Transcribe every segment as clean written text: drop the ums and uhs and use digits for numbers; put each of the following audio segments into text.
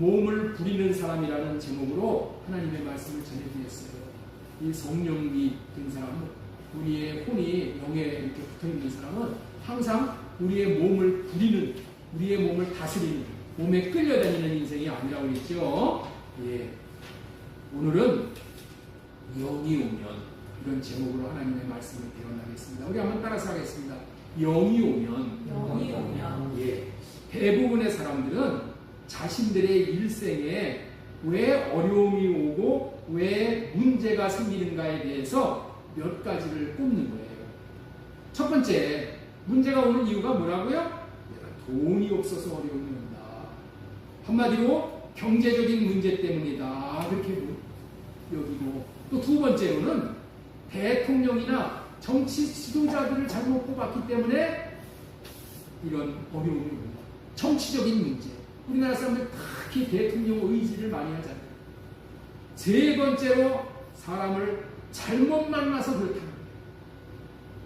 몸을 부리는 사람이라는 제목으로 하나님의 말씀을 전해드렸어요. 이 성령이 된 사람은, 우리의 혼이 영에 이렇게 붙어있는 사람은 항상 우리의 몸을 부리는, 우리의 몸을 다스리는, 몸에 끌려다니는 인생이 아니라고 그랬죠. 예. 오늘은 영이 오면, 이런 제목으로 하나님의 말씀을 배워나가겠습니다. 우리 한번 따라서 하겠습니다. 영이 오면. 예. 대부분의 사람들은 자신들의 일생에 왜 어려움이 오고 왜 문제가 생기는가에 대해서 몇 가지를 꼽는 거예요. 첫 번째, 문제가 오는 이유가 뭐라고요? 내가 돈이 없어서 어려움이 온다. 한마디로 경제적인 문제 때문이다. 그렇게 여기고, 또 두 번째로는 대통령이나 정치 지도자들을 잘못 뽑았기 때문에 이런 어려움이 옵니다. 정치적인 문제. 우리나라 사람들 특히 대통령 의지를 많이 하잖아요. 세 번째로 사람을 잘못 만나서 그렇다는 거예요.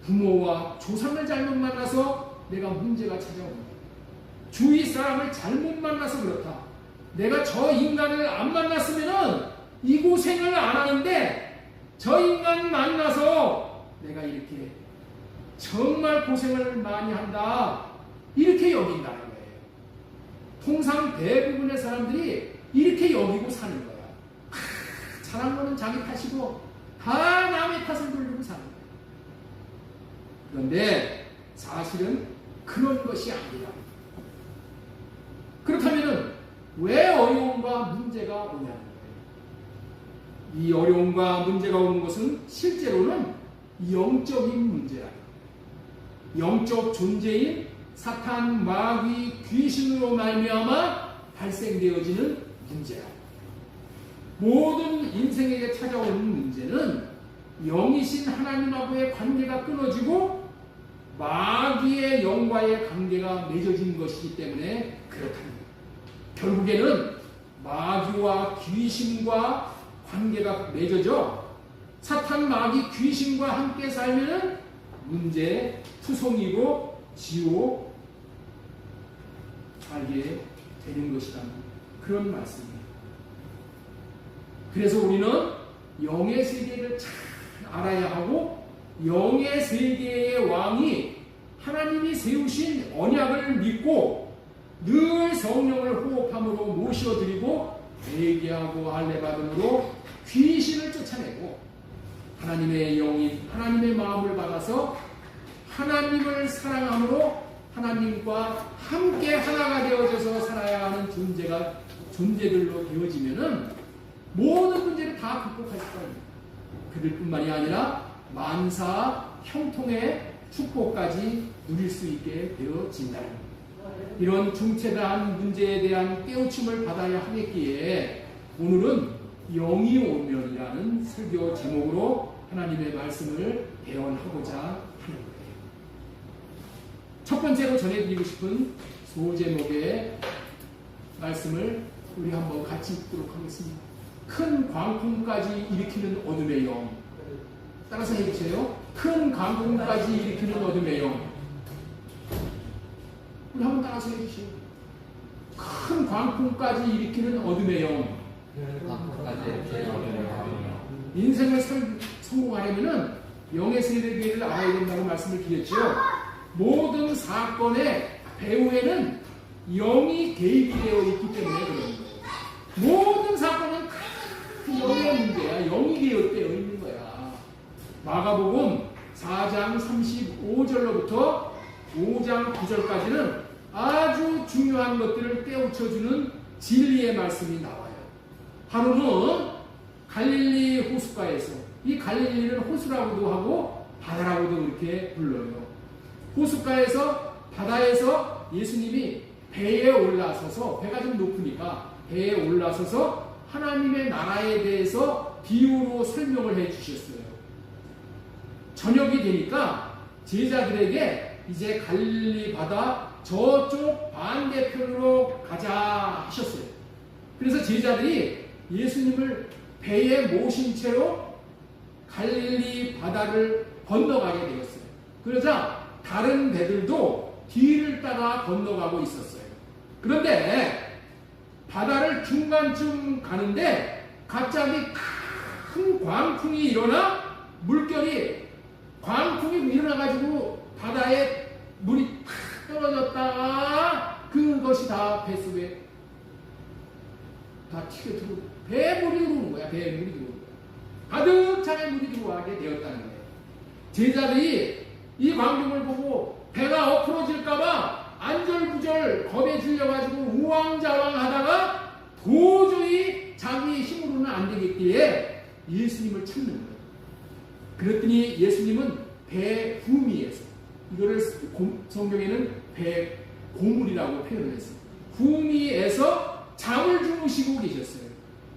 부모와 조상을 잘못 만나서 내가 문제가 찾아옵니다. 주위 사람을 잘못 만나서 그렇다. 내가 저 인간을 안 만났으면은 이 고생을 안 하는데 저 인간 만나서 내가 이렇게 정말 고생을 많이 한다. 이렇게 여긴다는 거예요. 통상 대부분의 사람들이 이렇게 여기고 사는 거야. 잘한 거는 자기 탓이고 다 남의 탓을 돌리고 사는 거야. 그런데 사실은 그런 것이 아니라, 그렇다면 왜 어려움과 문제가 오냐는 거예요. 이 어려움과 문제가 오는 것은 실제로는 영적인 문제라. 영적 존재인 사탄, 마귀, 귀신으로 말미암아 발생되어지는 문제라. 모든 인생에게 찾아오는 문제는 영이신 하나님하고의 관계가 끊어지고 마귀의 영과의 관계가 맺어진 것이기 때문에 그렇답니다. 결국에는 마귀와 귀신과 관계가 맺어져 사탄, 마귀, 귀신과 함께 살면 문제, 투성이고 지옥 살게 되는 것이라는 그런 말씀입니다. 그래서 우리는 영의 세계를 잘 알아야 하고, 영의 세계의 왕이 하나님이 세우신 언약을 믿고 늘 성령을 호흡함으로 모셔드리고 회개하고 할례받음으로 귀신을 쫓아내고, 하나님의 영인 하나님의 마음을 받아서 하나님을 사랑함으로 하나님과 함께 하나가 되어져서 살아야 하는 존재들로 되어지면은 모든 문제를 다 극복할 수가 있습니다. 그들뿐만이 아니라 만사 형통의 축복까지 누릴 수 있게 되어진다. 이런 중체대한 문제에 대한 깨우침을 받아야 하겠기에 오늘은 영이 오면이라는 설교 제목으로 하나님의 말씀을 대언하고자 하는 거예요. 첫 번째로 전해드리고 싶은 소제목의 말씀을 우리 한번 같이 읽도록 하겠습니다. 큰 광풍까지 일으키는 어둠의 영. 따라서 해주세요. 큰 광풍까지 일으키는 어둠의 영. 우리 한번 따라서 해주시오. 큰 광풍까지 일으키는 어둠의 영. 인생을 성공하려면 영의 세계를 알아야 된다고 말씀을 드렸죠. 모든 사건의 배후에는 영이 개입이 되어 있기 때문에 그런 거예요. 모든 사건은 다 영의 문제야. 영이 개입되어 있는 거야. 마가복음 4장 35절로부터 5장 9절까지는 아주 중요한 것들을 깨우쳐주는 진리의 말씀이 나와요. 하루는 갈릴리 호숫가에서, 이 갈릴리는 호수라고도 하고 바다라고도 이렇게 불러요. 호숫가에서, 바다에서 예수님이 배에 올라서서, 배가 좀 높으니까 배에 올라서서 하나님의 나라에 대해서 비유로 설명을 해 주셨어요. 저녁이 되니까 제자들에게 이제 갈릴리 바다 저쪽 반대편으로 가자 하셨어요. 그래서 제자들이 예수님을 배에 모신 채로 갈릴리 바다를 건너가게 되었어요. 그러자 다른 배들도 뒤를 따라 건너가고 있었어요. 그런데 바다를 중간쯤 가는데 갑자기 큰 광풍이 일어나 광풍이 일어나가지고 바다에 물이 탁 떨어졌다가 그것이 다 뱃속에 다 튀겨들고 배물이 들어오는 거야. 배물이 들어오는 거야. 가득 차게 물이 들어오게 되었다는 거예요. 제자들이 이 광경을 보고 배가 엎어질까봐 안절부절 겁에 질려가지고 우왕좌왕하다가 도저히 자기 힘으로는 안 되겠기에 예수님을 찾는 거예요. 그랬더니 예수님은 배 후미에서, 이거를 성경에는 배 고물이라고 표현을 했어요. 후미에서 잠을 주무시고 계셨어요.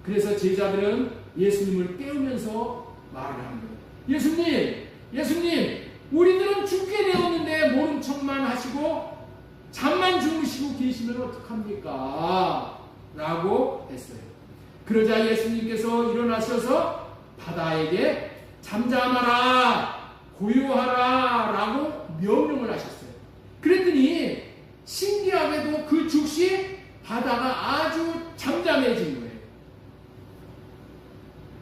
그래서 제자들은 예수님을 깨우면서 말을 합니다. 예수님, 우리들은 죽게 되었는데 모른 척만 하시고 잠만 주무시고 계시면 어떡합니까? 라고 했어요. 그러자 예수님께서 일어나셔서 바다에게 잠잠하라, 고요하라 라고 명령을 하셨어요. 그랬더니 신기하게도 그 즉시 바다가 아주 잠잠해진 거예요.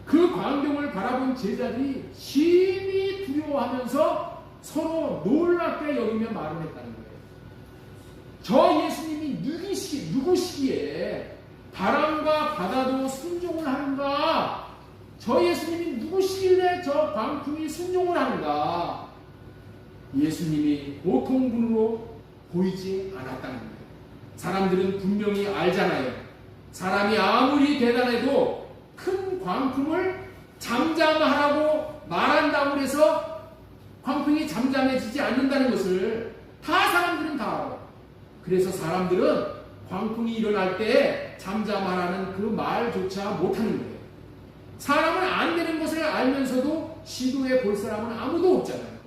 그 광경을 바라본 제자들이 심히 두려워하면서 서로 놀랍게 여기며 말을 했다는 거예요. 저 예수님이 누구시기에 바람과 바다도 순종을 하는가? 저 예수님이 누구시길래 저 광풍이 순종을 하는가? 예수님이 보통 분으로 보이지 않았다는 거예요. 사람들은 분명히 알잖아요. 사람이 아무리 대단해도 큰 광풍을 잠잠하라고 말한다고 해서 광풍이 잠잠해지지 않는다는 것을 사람들은 다 알아요. 그래서 사람들은 광풍이 일어날 때 잠잠하라는 그 말조차 못하는 거예요. 사람은 안 되는 것을 알면서도 시도해 볼 사람은 아무도 없잖아요.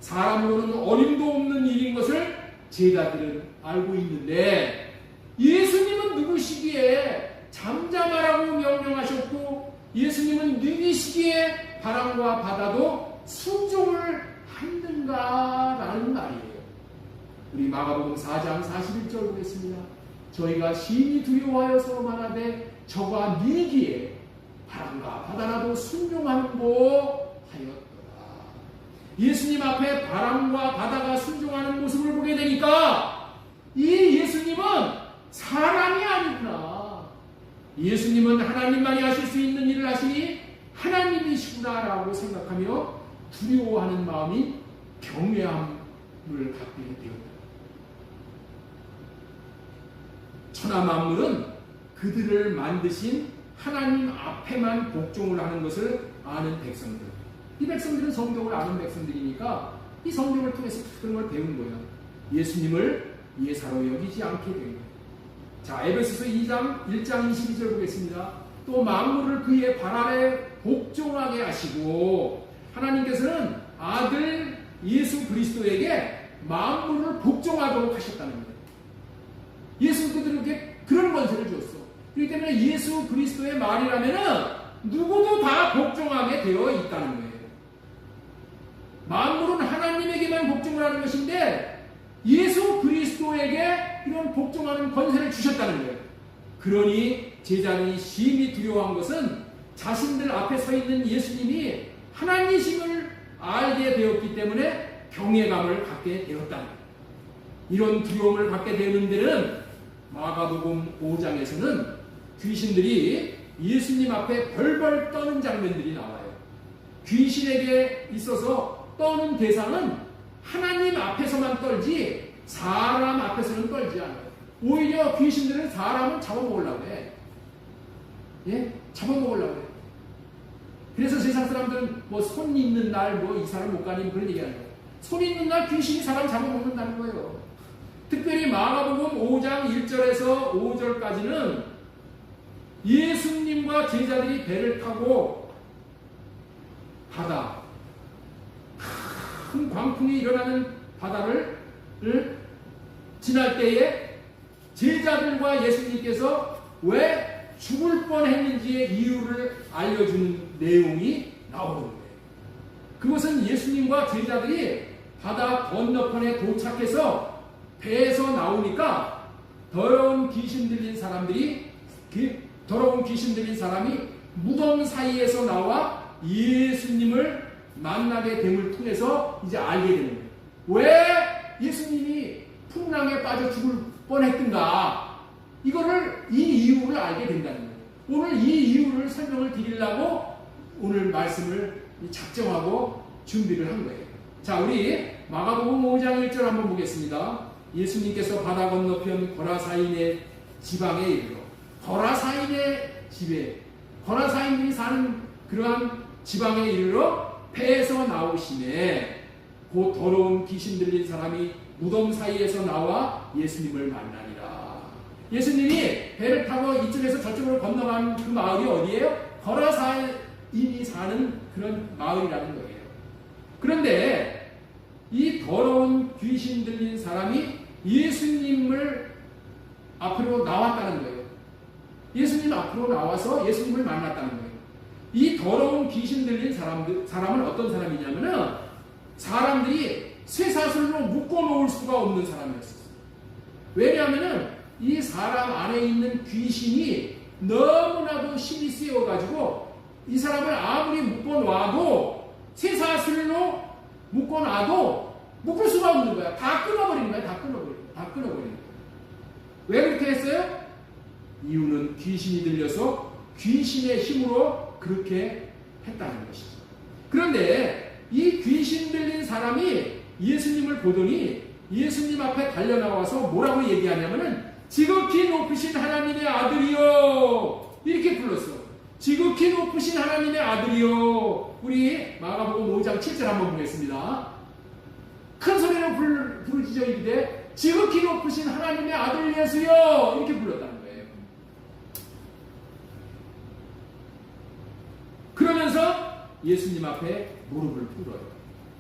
사람으로는 어림도 없는 일인 것을 제자들은 알고 있는데 예수님은 누구시기에 잠잠하라고 명령하셨고 예수님은 누구시기에 바람과 바다도 순종을 하는가라는 말이에요. 우리 마가복음 4장 41절 보겠습니다. 저희가 심히 두려워하여서 말하되 저가 니기에 바람과 바다라도 순종하는고 하였더라. 예수님 앞에 바람과 바다가 순종하는 모습을 보게 되니까 이 예수님은 사람이 아니구나. 예수님은 하나님만이 하실 수 있는 일을 하시니 하나님이시구나라고 생각하며 두려워하는 마음이 경외함을 갖게 되었다. 천하 만물은 그들을 만드신 하나님 앞에만 복종을 하는 것을 아는 백성들. 이 백성들은 성경을 아는 백성들이니까 이 성경을 통해서 그런 걸 배운 거예요. 예수님을 예사로 여기지 않게 된 거예요. 자, 에베소서 2장 1장 22절 보겠습니다. 또 만물을 그의 발 아래 복종하게 하시고 하나님께서는 아들 예수 그리스도에게 만물을 복종하도록 하셨다는 거예요. 예수 그들에게 그런 권세를 줬어. 그렇기 때문에 예수 그리스도의 말이라면은 누구도 다 복종하게 되어 있다는 거예요. 만물은 하나님에게만 복종을 하는 것인데 예수 그리스도에게 이런 복종하는 권세를 주셨다는 거예요. 그러니 제자들이 심히 두려워한 것은 자신들 앞에 서 있는 예수님이 하나님이심을 알게 되었기 때문에 경외감을 갖게 되었다는 거예요. 이런 두려움을 갖게 되는 데는 마가복음 5장에서는 귀신들이 예수님 앞에 벌벌 떠는 장면들이 나와요. 귀신에게 있어서 떠는 대상은 하나님 앞에서만 떨지 사람 앞에서는 떨지 않아요. 오히려 귀신들은 사람을 잡아먹으려고 해. 예? 잡아먹으려고 해. 그래서 세상 사람들은 뭐 손 있는 날 뭐 이 사람 못 가니 그런 얘기 하는 거예요. 손 있는 날 귀신이 사람 잡아먹는다는 거예요. 특별히 마가복음 5장 1절에서 5절까지는 예수님과 제자들이 배를 타고 바다, 큰 광풍이 일어나는 바다를 지날 때에 제자들과 예수님께서 왜 죽을 뻔했는지의 이유를 알려주는 내용이 나오는 거예요. 그것은 예수님과 제자들이 바다 건너편에 도착해서 배에서 나오니까 더러운 귀신 들린 사람들이 더러운 귀신 들린 사람이 무덤 사이에서 나와 예수님을 만나게 됨을 통해서 이제 알게 되는 거예요. 왜 예수님이 풍랑에 빠져 죽을 뻔했던가, 이거를 이 이유를 알게 된다는 거예요. 오늘 이 이유를 설명을 드리려고 오늘 말씀을 작정하고 준비를 한 거예요. 자, 우리 마가복음 5장 1절 한번 보겠습니다. 예수님께서 바다 건너편 거라사인의 지방에 이르러, 거라사인의 집에, 거라사인들이 사는 그러한 지방에 이르러 배에서 나오시매 곧 더러운 귀신 들린 사람이 무덤 사이에서 나와 예수님을 만나니라. 예수님이 배를 타고 이쪽에서 저쪽으로 건너간 그 마을이 어디예요? 거라사인이 사는 그런 마을이라는 거예요. 그런데 이 더러운 귀신 들린 사람이 예수님을 앞으로 나왔다는 거예요. 예수님 앞으로 나와서 예수님을 만났다는 거예요. 이 더러운 귀신 들린 사람은 어떤 사람이냐면은 사람들이 쇠사슬로 묶어놓을 수가 없는 사람이었어요. 왜냐하면은 이 사람 안에 있는 귀신이 너무나도 힘이 세워가지고 이 사람을 아무리 묶어놔도, 쇠사슬로 묶어놔도 묶을 수가 없는 거야. 다 끊어버리는 거야. 다 끊어버리는 거야. 왜 그렇게 했어요? 이유는 귀신이 들려서 귀신의 힘으로 그렇게 했다는 것이죠. 그런데 이 귀신 들린 사람이 예수님을 보더니 예수님 앞에 달려나와서 뭐라고 얘기하냐면은 지극히 높으신 하나님의 아들이요, 이렇게 불렀어. 지극히 높으신 하나님의 아들이요. 우리 마가복음 5장 7절 한번 보겠습니다. 큰 소리로 부르짖어 이르되 지극히 높으신 하나님의 아들 예수여, 이렇게 불렀다는 거예요. 그러면서 예수님 앞에 무릎을 꿇어요.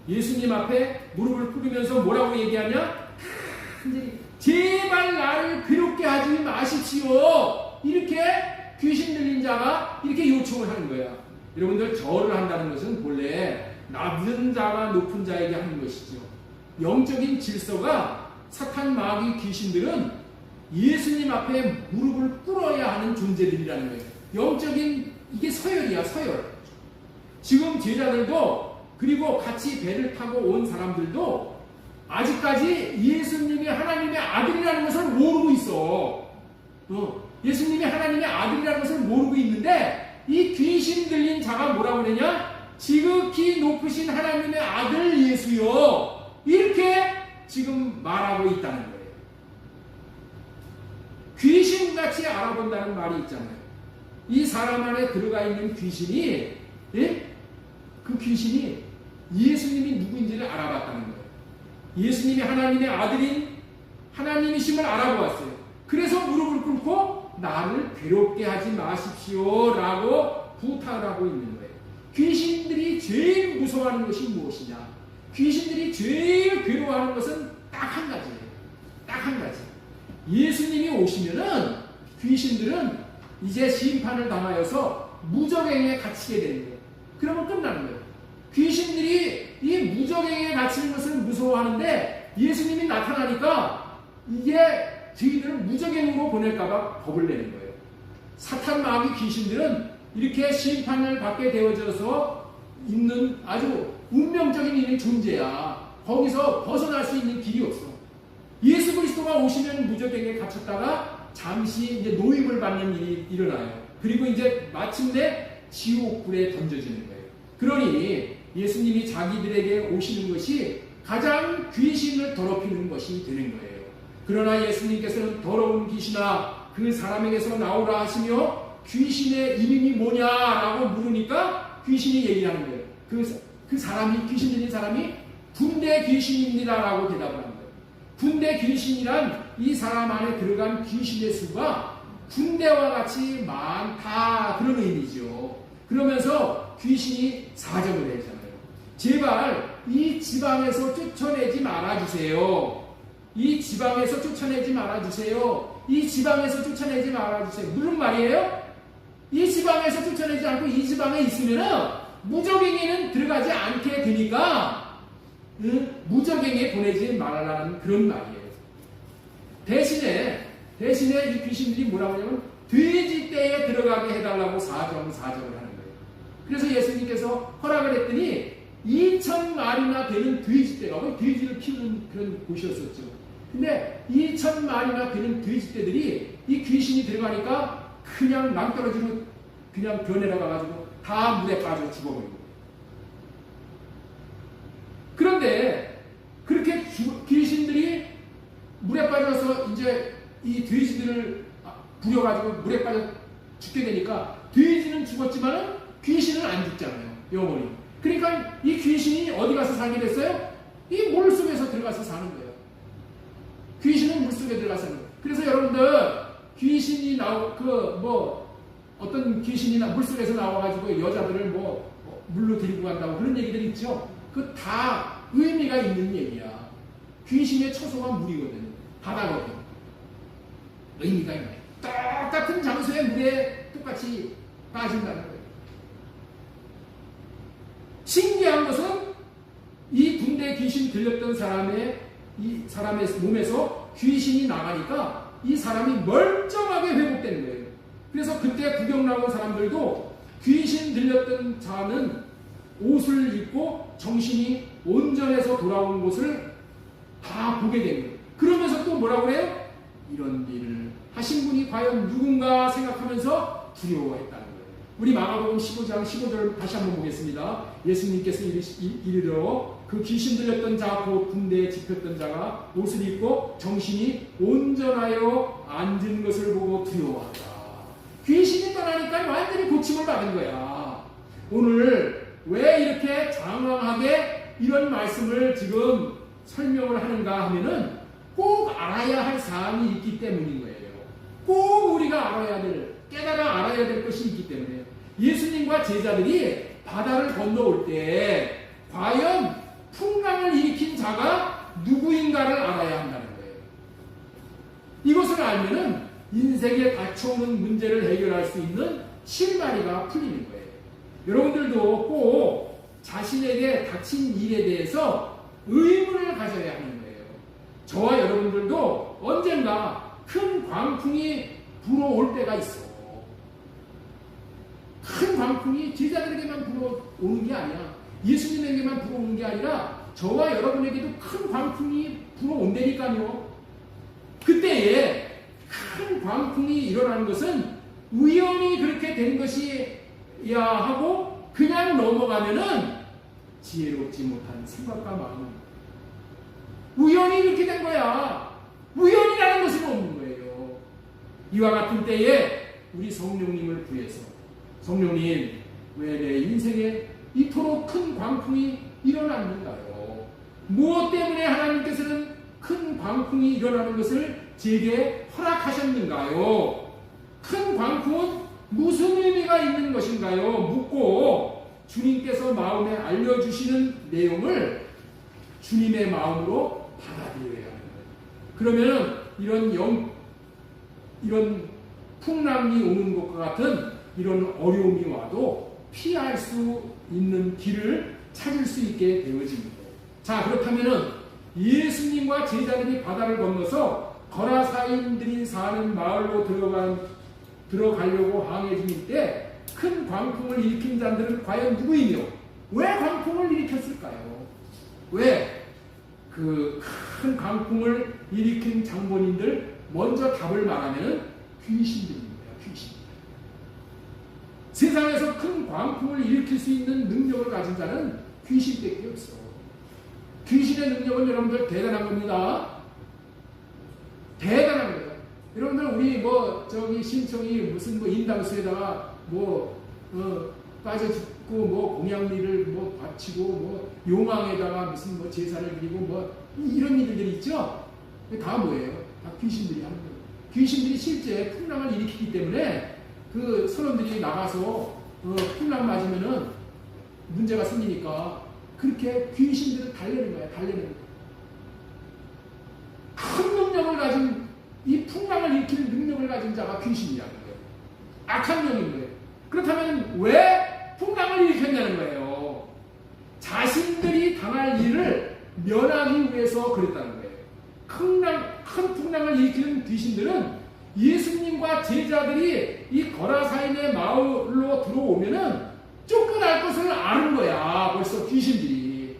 예수님 앞에 무릎을 꿇으면서 뭐라고 얘기하냐? 제발 나를 괴롭게 하지 마십시오. 이렇게 귀신 들린 자가 이렇게 요청을 하는 거야. 여러분들, 절을 한다는 것은 본래 낮은 자가 높은 자에게 하는 것이죠. 영적인 질서가 사탄, 마귀, 귀신들은 예수님 앞에 무릎을 꿇어야 하는 존재들이라는 거예요. 영적인, 이게 서열이야, 서열. 지금 제자들도, 그리고 같이 배를 타고 온 사람들도 아직까지 예수님이 하나님의 아들이라는 것을 모르고 있어. 예수님이 하나님의 아들이라는 것을 모르고 있는데 이 귀신 들린 자가 뭐라고 그러냐? 지극히 높으신 하나님의 아들 예수요, 이렇게 지금 말하고 있다는 거예요. 귀신같이 알아본다는 말이 있잖아요. 이 사람 안에 들어가 있는 귀신이, 그 귀신이 예수님이 누구인지를 알아봤다는 거예요. 예수님이 하나님의 아들인 하나님이심을 알아보았어요. 그래서 무릎을 꿇고 나를 괴롭게 하지 마십시오 라고 부탁을 하고 있는 거예요. 귀신들이 제일 무서워하는 것이 무엇이냐? 귀신들이 제일 괴로워하는 것은 딱 한 가지예요. 딱 한 가지. 예수님이 오시면은 귀신들은 이제 심판을 당하여서 무저갱에 갇히게 되는 거예요. 그러면 끝나는 거예요. 귀신들이 이 무저갱에 갇히는 것을 무서워하는데 예수님이 나타나니까 이게 저희들을 무저갱으로 보낼까봐 겁을 내는 거예요. 사탄, 마귀, 귀신들은 이렇게 심판을 받게 되어져서 있는 아주 운명적인 일의 존재야. 거기서 벗어날 수 있는 길이 없어. 예수 그리스도가 오시면 무저갱에 갇혔다가 잠시 이제 노임을 받는 일이 일어나요. 그리고 이제 마침내 지옥불에 던져지는 거예요. 그러니 예수님이 자기들에게 오시는 것이 가장 귀신을 더럽히는 것이 되는 거예요. 그러나 예수님께서는 더러운 귀신아 그 사람에게서 나오라 하시며 귀신의 이름이 뭐냐라고 물으니까 귀신이 얘기하는 거예요. 그 사람이, 귀신 들린 사람이 군대 귀신입니다라고 대답을 합니다. 군대 귀신이란 이 사람 안에 들어간 귀신의 수가 군대와 같이 많다, 그런 의미죠. 그러면서 귀신이 사정을 했잖아요. 제발 이 지방에서 쫓아내지 말아주세요. 이 지방에서 쫓아내지 말아주세요. 이 지방에서 쫓아내지 말아주세요. 무슨 말이에요? 이 지방에서 쫓아내지 않고 이 지방에 있으면은 무저갱에는 들어가지 않게 되니까 무저갱에 보내지 말라는 그런 말이에요. 대신에 이 귀신들이 뭐라고 하냐면 돼지 들어가게 해달라고 사정을 하는 거예요. 그래서 예수님께서 허락을 했더니 2,000마리나 되는 돼지떼가, 거의 돼지를 키우는 그런 곳이었었죠. 근데 2,000마리나 되는 돼지떼들이 이 귀신이 들어가니까 그냥 낭떠러지로 그냥 변해나가가지고 다 물에 빠져 죽어버리고. 그런데 그렇게 귀신들이 물에 빠져서 이제 이 돼지들을 부려가지고 물에 빠져 죽게 되니까 돼지는 죽었지만 귀신은 안 죽잖아요. 영원히. 그러니까 이 귀신이 어디 가서 살게 됐어요? 이 물속에서 들어가서 사는 거예요. 귀신은 물속에 들어가서 사는 거예요. 그래서 여러분들 귀신이 어떤 귀신이 물속에서 나와가지고 여자들을 물로 데리고 간다고 그런 얘기들 있죠? 그 다 의미가 있는 얘기야. 귀신의 처소가 물이거든요. 바다거든. 의미가 있는 거예요. 똑같은 장소에 물에 똑같이 빠진다는 거예요. 신기한 것은 이 군대 귀신 들렸던 이 사람의 몸에서 귀신이 나가니까 이 사람이 멀쩡하게 회복되는 거예요. 그래서 그때 구경 나온 사람들도 귀신 들렸던 자는 옷을 입고 정신이 온전해서 돌아온 것을 다 보게 된 거예요. 그러면서 또 뭐라고 해요? 이런 일을 하신 분이 과연 누군가 생각하면서 두려워했다는 거예요. 우리 마가복음 15장 15절 다시 한번 보겠습니다. 예수님께서 이르러 그 귀신 들렸던 자, 곧 군대에 집혔던 자가 옷을 입고 정신이 온전하여 앉은 것을 보고 두려워한다. 귀신이 떠나니까 완전히 고침을 받은 거야. 오늘 왜 이렇게 장황하게 이런 말씀을 지금 설명을 하는가 하면은 꼭 알아야 할 사항이 있기 때문인 거예요. 꼭 우리가 알아야 될 것이 있기 때문에 예수님과 제자들이 바다를 건너올 때 과연 풍랑을 일으킨 자가 누구인가를 알아야 한다는 거예요. 이것을 알면은 인생에 닥쳐오는 문제를 해결할 수 있는 실마리가 풀리는 거예요. 여러분들도 꼭 자신에게 닥친 일에 대해서 의문을 가져야 하는 거예요. 저와 여러분들도 언젠가 큰 광풍이 불어올 때가 있어. 큰 광풍이 제자들에게만 불어오는 게 아니야. 예수님에게만 불어오는 게 아니라 저와 여러분에게도 큰 광풍이 불어온다니까요. 그때에 큰 광풍이 일어나는 것은 우연히 그렇게 된 것이야 하고 그냥 넘어가면은 지혜롭지 못한 생각과 마음입니다. 우연히 이렇게 된 거야. 우연이라는 것은 없는 거예요. 이와 같은 때에 우리 성령님을 구해서 성령님, 왜 내 인생에 이토록 큰 광풍이 일어났는가요? 무엇 때문에 하나님께서는 큰 광풍이 일어나는 것을 제게 허락하셨는가요? 큰 광풍은 무슨 의미가 있는 것인가요? 묻고 주님께서 마음에 알려주시는 내용을 주님의 마음으로 받아들여야 합니다. 그러면 이런 풍랑이 오는 것과 같은 이런 어려움이 와도 피할 수 있는 길을 찾을 수 있게 되어집니다. 자, 그렇다면은 예수님과 제자들이 바다를 건너서 거라사인들이 사는 마을로 들어가려고 항해중일 때 큰 광풍을 일으킨 자들은 과연 누구이며 왜 광풍을 일으켰을까요? 왜 그 큰 광풍을 일으킨 장본인들 먼저 답을 말하면 귀신들입니다. 귀신. 세상에서 큰 광풍을 일으킬 수 있는 능력을 가진 자는 귀신밖에 없어. 귀신의 능력은 여러분들 대단한 겁니다. 대단한 거예요. 여러분들 우리 신청이 무슨 인당수에다가 빠져 죽고 공양리를 바치고 용왕에다가 무슨 제사를 드리고 이런 일들이 있죠. 다 뭐예요? 다 귀신들이 하는 거예요. 귀신들이 실제 풍랑을 일으키기 때문에 그 선원들이 나가서 풍랑 맞으면은 문제가 생기니까 그렇게 귀신들을 달래는 거야. 큰 능력을 가진 이 풍랑을 일으키는 능력을 가진 자가 귀신이라는 거예요. 악한 영인 거예요. 그렇다면 왜 풍랑을 일으켰냐는 거예요. 자신들이 당할 일을 면하기 위해서 그랬다는 거예요. 큰 풍랑을 일으키는 귀신들은 예수님과 제자들이 이 거라사인의 마을로 들어오면은 쫓겨날 것을 아는 거야. 벌써 귀신들이.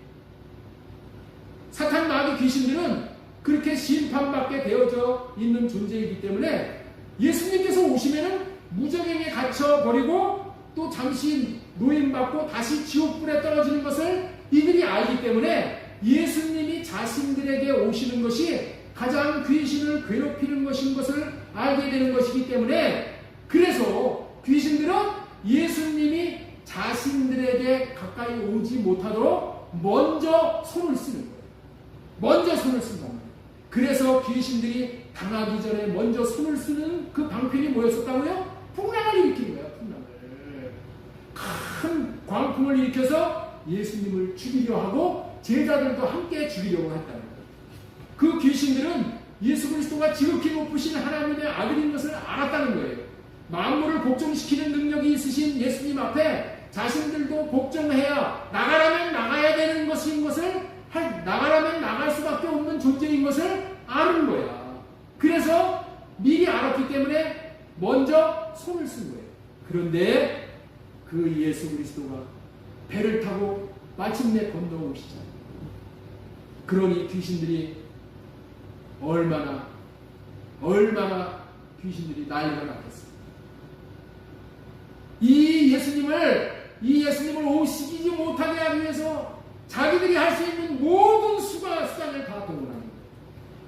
사탄 마귀 귀신들은 그렇게 심판받게 되어져 있는 존재이기 때문에 예수님께서 오시면은 무저갱에 갇혀버리고 또 잠시 노임받고 다시 지옥불에 떨어지는 것을 이들이 알기 때문에 예수님이 자신들에게 오시는 것이 가장 귀신을 괴롭히는 것인 것을 알게 되는 것이기 때문에 그래서 귀신들은 예수님이 자신들에게 가까이 오지 못하도록 먼저 손을 쓰는 거예요. 먼저 손을 쓴단 말이에요. 그래서 귀신들이 당하기 전에 먼저 손을 쓰는 그 방편이 뭐였었다고요? 풍랑을 일으킨 거예요. 풍랑을. 큰 광풍을 일으켜서 예수님을 죽이려 하고 제자들도 함께 죽이려고 했다는 거예요. 그 귀신들은 예수 그리스도가 지극히 높으신 하나님의 아들인 것을 알았다는 거예요. 만물을 복종시키는 능력이 있으신 예수님 앞에 자신들도 복종해야 나가라면 나가야 되는 것인 것을 나가라면 나갈 수밖에 없는 존재인 것을 아는 거야. 그래서 미리 알았기 때문에 먼저 손을 쓴 거예요. 그런데 그 예수 그리스도가 배를 타고 마침내 건너오시잖아요. 그러니 귀신들이 얼마나 귀신들이 난리가 났겠어요. 이 예수님을 오시지 못하게 하기 위해서 자기들이 할 수 있는 모든 수단을 다 동원하는 거예요.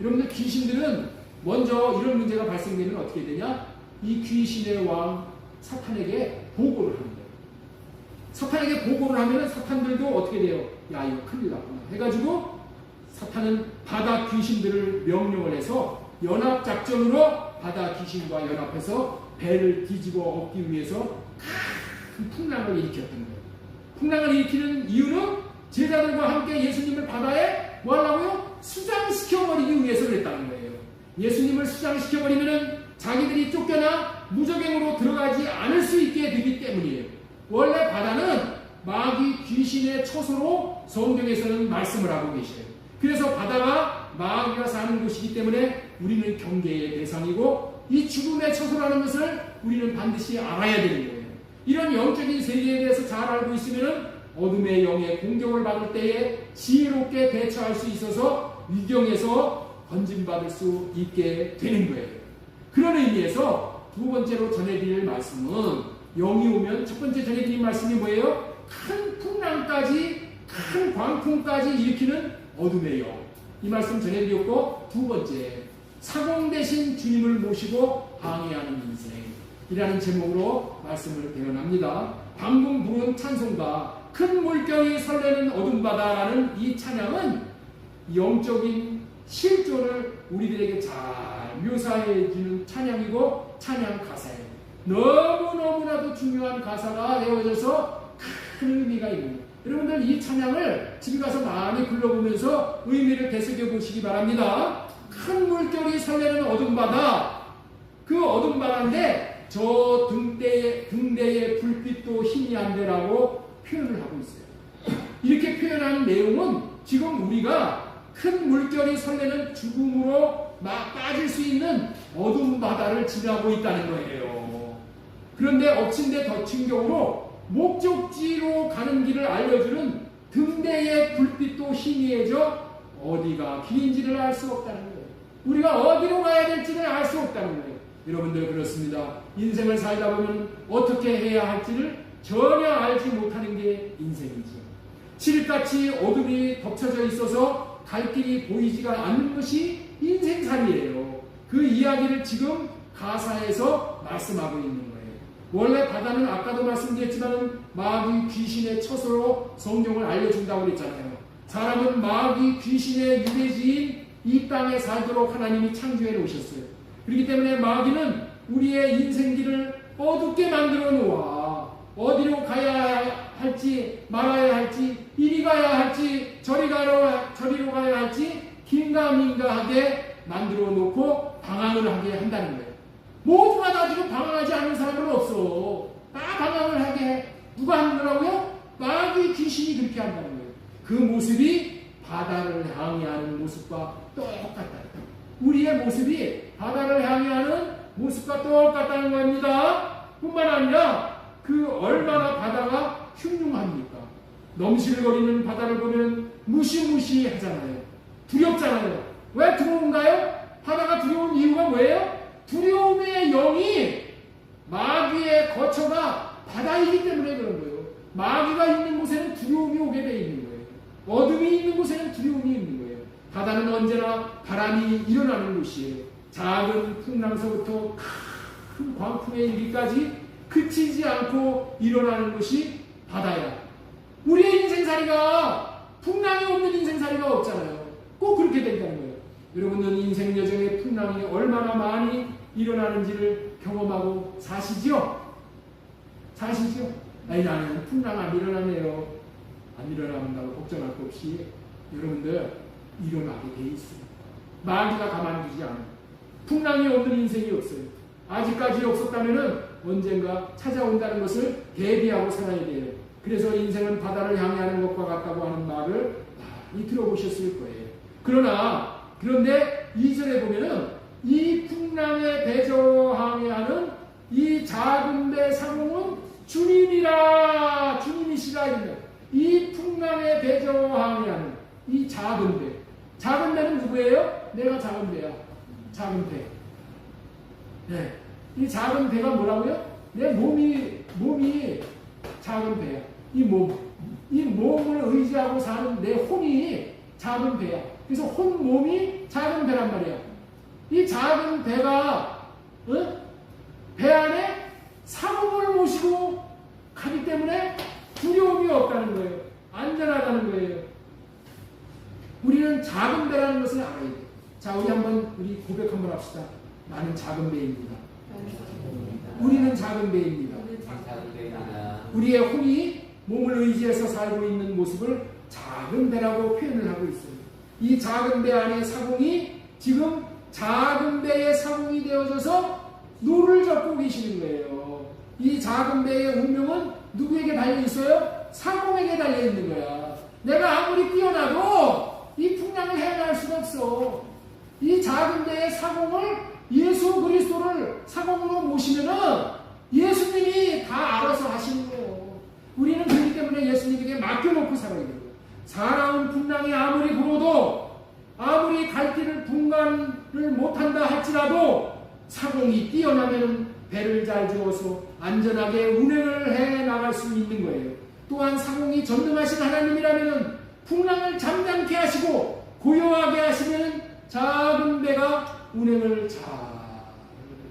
여러분들 귀신들은 먼저 이런 문제가 발생되면 어떻게 되냐? 이 귀신의 왕 사탄에게 보고를 하는 거예요. 사탄에게 보고를 하면 사탄들도 어떻게 돼요? 야, 이거 큰일 났구나 해가지고 사탄은 바다 귀신들을 명령을 해서 연합작전으로 바다 귀신과 연합해서 배를 뒤집어 엎기 위해서 큰 풍랑을 일으켰던 거예요. 풍랑을 일으키는 이유는 제자들과 함께 예수님을 바다에 뭐 하려고요? 수장시켜버리기 위해서 그랬다는 거예요. 예수님을 수장시켜버리면 자기들이 쫓겨나 무저갱으로 들어가지 않을 수 있게 되기 때문이에요. 원래 바다는 마귀 귀신의 처소로 성경에서는 말씀을 하고 계셔요. 그래서 바다가 마귀가 사는 곳이기 때문에 우리는 경계의 대상이고 이 죽음의 처소라는 것을 우리는 반드시 알아야 되는 거예요. 이런 영적인 세계에 대해서 잘 알고 있으면 어둠의 영의 공격을 받을 때에 지혜롭게 대처할 수 있어서 위경에서 건진받을 수 있게 되는 거예요. 그런 의미에서 두 번째로 전해드릴 말씀은 영이 오면 첫 번째 전해드릴 말씀이 뭐예요? 큰 풍랑까지 큰 광풍까지 일으키는 어둠의 영. 이 말씀 전해드렸고 두 번째 사공 대신 주님을 모시고 항해하는 인생이라는 제목으로 말씀을 대언합니다. 방금 부른 찬송가 큰 물결이 설레는 어둠바다라는 이 찬양은 영적인 실존을 우리들에게 잘 묘사해 주는 찬양이고 찬양 가사예요. 너무너무나도 중요한 가사가 되어져서 큰 의미가 있는 거예요. 여러분들 이 찬양을 집에 가서 많이 불러보면서 의미를 되새겨 보시기 바랍니다. 큰 물결이 설레는 어둠바다, 그 어둠바다인데 저 등대의 불빛도 희미한데라고 표현을 하고 있어요. 이렇게 표현한 내용은 지금 우리가 큰 물결이 설레는 죽음으로 막 빠질 수 있는 어둠 바다를 지나고 있다는 거예요. 그런데 엎친 데 덮친 경우로 목적지로 가는 길을 알려주는 등대의 불빛도 희미해져 어디가 길인지를 알 수 없다는 거예요. 우리가 어디로 가야 될지를 알 수 없다는 거예요. 여러분들 그렇습니다. 인생을 살다 보면 어떻게 해야 할지를 전혀 알지 못하는 게 인생이죠. 칠흑같이 어둠이 덮쳐져 있어서 갈 길이 보이지가 않는 것이 인생살이에요. 그 이야기를 지금 가사에서 말씀하고 있는 거예요. 원래 바다는 아까도 말씀드렸지만 마귀 귀신의 처소로 성경을 알려준다고 그랬잖아요. 사람은 마귀 귀신의 유배지인 이 땅에 살도록 하나님이 창조해 놓으셨어요. 그렇기 때문에 마귀는 우리의 인생길을 어둡게 만들어 놓아 어디로 가야 할지 말아야 할지 이리 가야 할지 저리로 가야 할지 긴가민가하게 만들어 놓고 방황을 하게 한다는 거예요. 모두가 다 지금 방황하지 않는 사람은 없어. 다 방황을 하게 해. 누가 하는 거라고요? 마귀 귀신이 그렇게 한다는 거예요. 그 모습이 바다를 항해하는 모습과 똑같다. 우리의 모습이 바다를 항해하는 모습과 똑같다는 겁니다. 뿐만 아니라 그 얼마나 바다가 흉흉합니까? 넘실거리는 바다를 보면 무시무시하잖아요. 두렵잖아요. 왜 두려운가요? 바다가 두려운 이유가 뭐예요? 두려움의 영이 마귀의 거처가 바다이기 때문에 그런 거예요. 마귀가 있는 곳에는 두려움이 오게 돼 있는 거예요. 어둠이 있는 곳에는 두려움이 있는 거예요. 바다는 언제나 바람이 일어나는 곳이에요. 작은 풍랑서부터 큰 광풍에 이르기까지 그치지 않고 일어나는 것이 바다야. 우리의 인생살이가 풍랑이 없는 인생살이가 없잖아요. 꼭 그렇게 된다는 거예요. 여러분은 인생 여정에 풍랑이 얼마나 많이 일어나는지를 경험하고 사시죠? 사시죠? 아니 나는 풍랑 안 일어나네요. 안 일어난다고 걱정할 거 없이 여러분들 일어나게 돼 있어요. 마귀가 가만두지 않아요. 풍랑이 없는 인생이 없어요. 아직까지 없었다면 언젠가 찾아온다는 것을 대비하고 살아야 돼요. 그래서 인생은 바다를 향하는 것과 같다고 하는 말을 많이 들어보셨을 거예요. 그런데 2절에 보면은 이 풍랑에 대저항해하는 이 작은 배 사공은 주님이라 주님이시라 이르면 이 풍랑에 대저항해하는 이 작은 배. 작은 배는 누구예요? 내가 작은 배야. 작은 배. 네. 이 작은 배가 뭐라고요? 내 몸이 작은 배야. 이 몸을 의지하고 사는 내 혼이 작은 배야. 그래서 몸이 작은 배란 말이야. 이 작은 배가 배 안에 사공을 모시고 가기 때문에 두려움이 없다는 거예요. 안전하다는 거예요. 우리는 작은 배라는 것을 알아야 돼요. 자, 우리 고백 한번 합시다. 나는 작은 배입니다. 우리는 작은 배입니다. 우리의 혼이 몸을 의지해서 살고 있는 모습을 작은 배라고 표현을 하고 있어요. 이 작은 배 안에 사공이 지금 작은 배의 사공이 되어져서 노를 젓고 계시는 거예요. 이 작은 배의 운명은 누구에게 달려 있어요? 사공에게 달려 있는 거야. 내가 아무리 뛰어나도 이 풍랑을 헤어날 수가 없어. 이 작은 배의 사공을 예수 그리스도를 사공으로 모시면은 예수님이 다 알아서 하시는 거예요. 우리는 그렇기 때문에 예수님에게 맡겨놓고 살아야 돼요. 사나운 풍랑이 아무리 불어도 아무리 갈 길을 분간을 못한다 할지라도 사공이 뛰어나면 배를 잘 지어서 안전하게 운행을 해 나갈 수 있는 거예요. 또한 사공이 전능하신 하나님이라면 풍랑을 잠잠케 하시고 고요하게 하시면 작은 배가 운행을 잘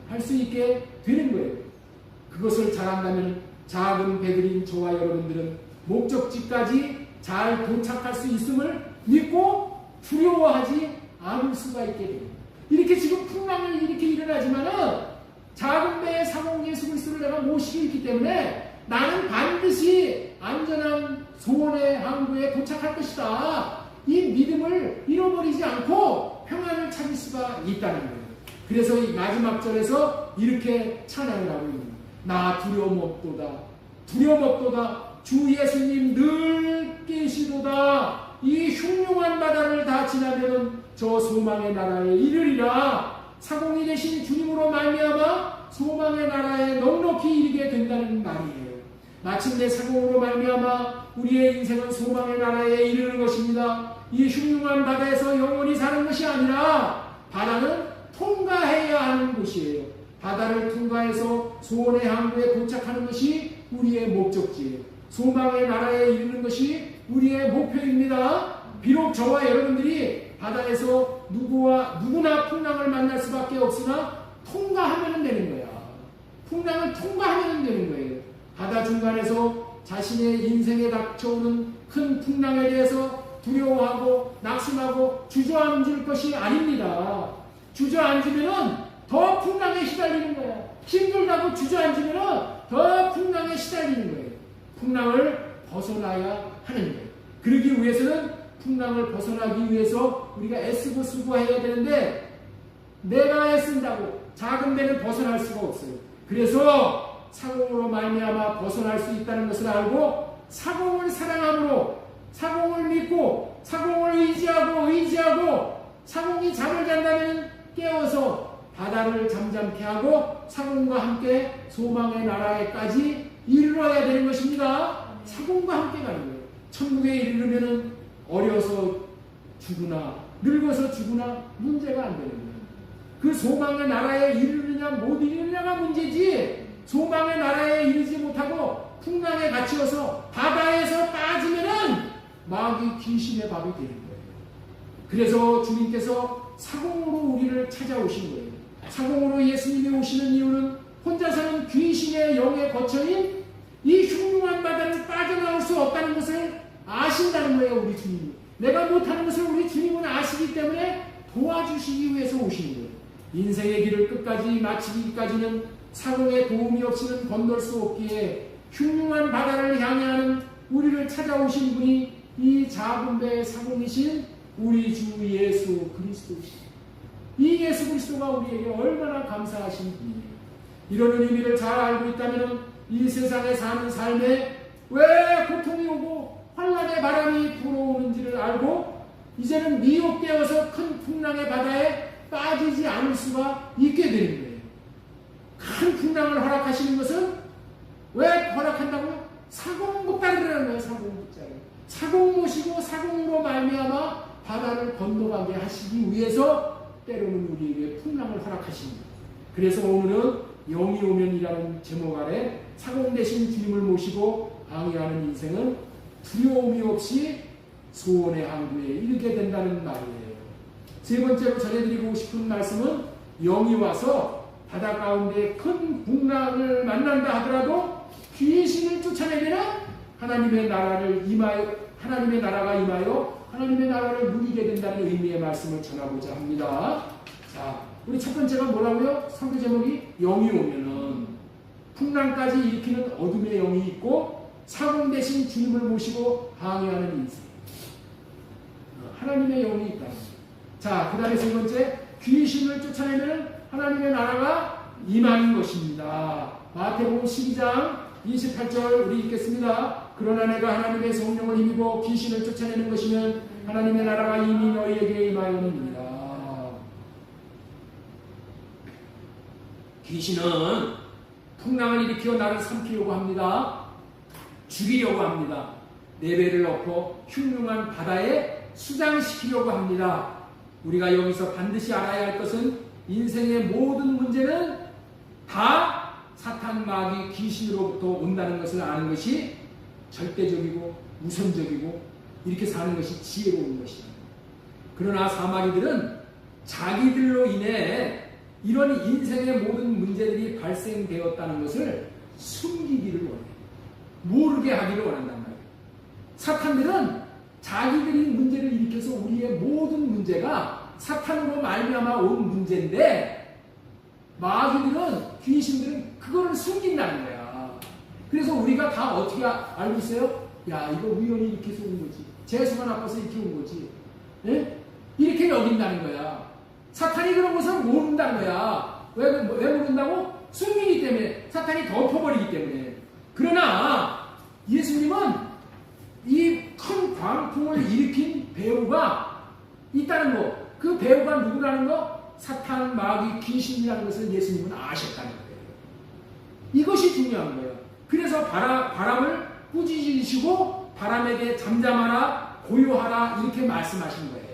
할 수 있게 되는 거예요. 그것을 잘한다면 작은 배들인 저와 여러분들은 목적지까지 잘 도착할 수 있음을 믿고 두려워하지 않을 수가 있게 됩니다. 이렇게 지금 풍랑이 이렇게 일어나지만은 작은 배의 사공 예수 그리스도를 내가 모시고 있기 때문에 나는 반드시 안전한 소원의 항구에 도착할 것이다. 이 믿음을 잃어버리지 않고 평안을 찾을 수가 있다는 거예요. 그래서 이 마지막 절에서 이렇게 찬양을 하고 있는 거예요. 나 두려움 없도다. 두려움 없도다. 주 예수님 늘 계시도다. 이 흉흉한 바다를 다 지나면 저 소망의 나라에 이르리라. 사공이 되신 주님으로 말미암아 소망의 나라에 넉넉히 이르게 된다는 말이에요. 마침내 사공으로 말미암아 우리의 인생은 소망의 나라에 이르는 것입니다. 이 흉흉한 바다에서 영원히 사는 것이 아니라 바다는 통과해야 하는 곳이에요. 바다를 통과해서 소원의 항구에 도착하는 것이 우리의 목적지예요. 소망의 나라에 이르는 것이 우리의 목표입니다. 비록 저와 여러분들이 바다에서 누구나 풍랑을 만날 수밖에 없으나 통과하면 되는 거야. 풍랑을 통과하면 되는 거예요. 바다 중간에서 자신의 인생에 닥쳐오는 큰 풍랑에 대해서 두려워하고 낙심하고 주저앉을 것이 아닙니다. 주저앉으면 더 풍랑에 시달리는 거야. 힘들다고 주저앉으면 더 풍랑에 시달리는 거예요. 풍랑을 벗어나야 하는 거예요. 그러기 위해서는 풍랑을 벗어나기 위해서 우리가 애쓰고 수고해야 되는데 내가 애쓴다고 작은 배는 벗어날 수가 없어요. 그래서 사공으로 말미암아 벗어날 수 있다는 것을 알고 사공을 사랑함으로 사공을 믿고 사공을 의지하고 사공이 잠을 잔다면 깨워서 바다를 잠잠케 하고 사공과 함께 소망의 나라에까지 이르러야 되는 것입니다. 사공과 함께 가는 거예요. 천국에 이르려면 어려서 죽으나 늙어서 죽으나 문제가 안 되는 거예요. 그 소망의 나라에 이르느냐 못 이르느냐가 문제지, 소망의 나라에 이르지 못하고 풍랑에 갇혀서 바다에서 빠지면은 마귀 귀신의 밥이 되는 거예요. 그래서 주님께서 사공으로 우리를 찾아오신 거예요. 사공으로 예수님이 오시는 이유는 혼자서는 귀신의 영에 거쳐인 이 흉흉한 바다를 빠져나올 수 없다는 것을 아신다는 거예요. 우리 주님이 내가 못하는 것을 우리 주님은 아시기 때문에 도와주시기 위해서 오시는 거예요. 인생의 길을 끝까지 마치기까지는 사공의 도움이 없이는 건널 수 없기에 흉흉한 바다를 향하는 우리를 찾아오신 분이 이 작은 배의 사공이신 우리 주 예수 그리스도이시죠. 이 예수 그리스도가 우리에게 얼마나 감사하신 분이에요. 이런 의미를 잘 알고 있다면 이 세상에 사는 삶에 왜 고통이 오고 환난의 바람이 불어오는지를 알고 이제는 미혹되어서 큰 풍랑의 바다에 빠지지 않을 수가 있게 되는 거예요. 큰 풍랑을 허락하시는 것은 왜 허락한다고요? 사공급자라는 거예요. 사공급자를 사공 모시고 사공으로 말미암아 바다를 건너가게 하시기 위해서 때로는 우리에게 풍랑을 허락하십니다. 그래서 오늘은 영이 오면이라는 제목 아래 사공 대신 주님을 모시고 항해하는 인생은 두려움이 없이 소원의 항구에 이르게 된다는 말이에요. 세 번째로 전해드리고 싶은 말씀은 영이 와서 바다 가운데 큰 풍랑을 만난다 하더라도 귀신을 쫓아내면 하나님의 나라가 임하여 하나님의 나라를 누리게 된다는 의미의 말씀을 전하고자 합니다. 자, 우리 첫 번째가 뭐라고요? 선교 제목이 영이 오면은 풍랑까지 일으키는 어둠의 영이 있고 사공 대신 주님을 모시고 항해하는 인생. 하나님의 영이 있다. 자, 그 다음에 세 번째, 귀신을 쫓아내면 하나님의 나라가 임하는 것입니다. 마태복음 12장 28절 우리 읽겠습니다. 그러나 내가 하나님의 성령을 힘입어 귀신을 쫓아내는 것이면 하나님의 나라가 이미 너희에게 임하였느니라. 귀신은 풍랑을 일으켜 나를 삼키려고 합니다. 죽이려고 합니다. 내 배를 엎어 흉흉한 바다에 수장시키려고 합니다. 우리가 여기서 반드시 알아야 할 것은 인생의 모든 문제는 다 사탄 마귀 귀신으로부터 온다는 것을 아는 것이 절대적이고 우선적이고 이렇게 사는 것이 지혜로운 것이다. 그러나 사마리들은 자기들로 인해 이런 인생의 모든 문제들이 발생되었다는 것을 숨기기를 원해요. 모르게 하기를 원한단 말이에요. 사탄들은 자기들이 문제를 일으켜서 우리의 모든 문제가 사탄으로 말미암아 온 문제인데 마귀들은 귀신들은 그거를 숨긴다는 거야. 그래서 우리가 다 어떻게 알고 있어요? 야, 이거 우연히 이렇게 온 거지. 재수가 나빠서 이렇게 온 거지. 예? 이렇게 여긴다는 거야. 사탄이 그런 것을 모른다는 거야. 왜 모른다고? 숨기기 때문에. 사탄이 덮어버리기 때문에. 그러나 예수님은 이 큰 광풍을 일으킨 배우가 있다는 거, 그 배우가 누구라는 거? 사탄, 마귀, 귀신이라는 것을 예수님은 아셨다는 거예요. 이것이 중요한 거예요. 그래서 바람을 꾸짖으시고 바람에게 잠잠하라, 고요하라 이렇게 말씀하신 거예요.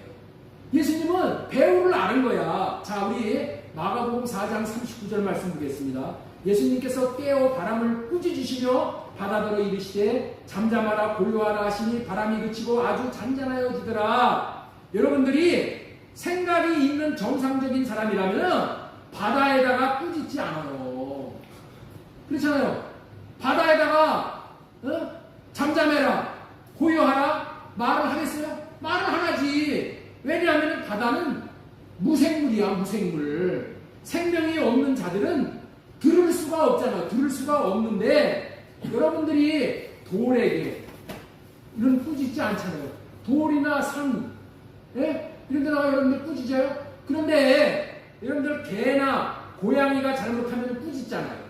예수님은 배우를 아는 거야. 자, 우리 마가복음 4장 39절 말씀 보겠습니다. 예수님께서 깨어 바람을 꾸짖으시며 바다더러 이르시되 잠잠하라 고요하라 하시니 바람이 그치고 아주 잔잔하여지더라. 여러분들이 생각이 있는 정상적인 사람이라면 바다에다가 꾸짖지 않아요. 그렇잖아요. 바다에다가 잠잠해라 고요하라 말을 하겠어요? 말을 안 하지. 왜냐하면 바다는 무생물이야. 무생물. 생명이 없는 자들은 들을 수가 없잖아. 들을 수가 없는데 여러분들이 돌에게 이런 꾸짖지 않잖아요. 돌이나 산, 예? 이런 데다가 여러분들 꾸짖어요? 그런데 여러분들 개나 고양이가 잘못하면 꾸짖잖아요.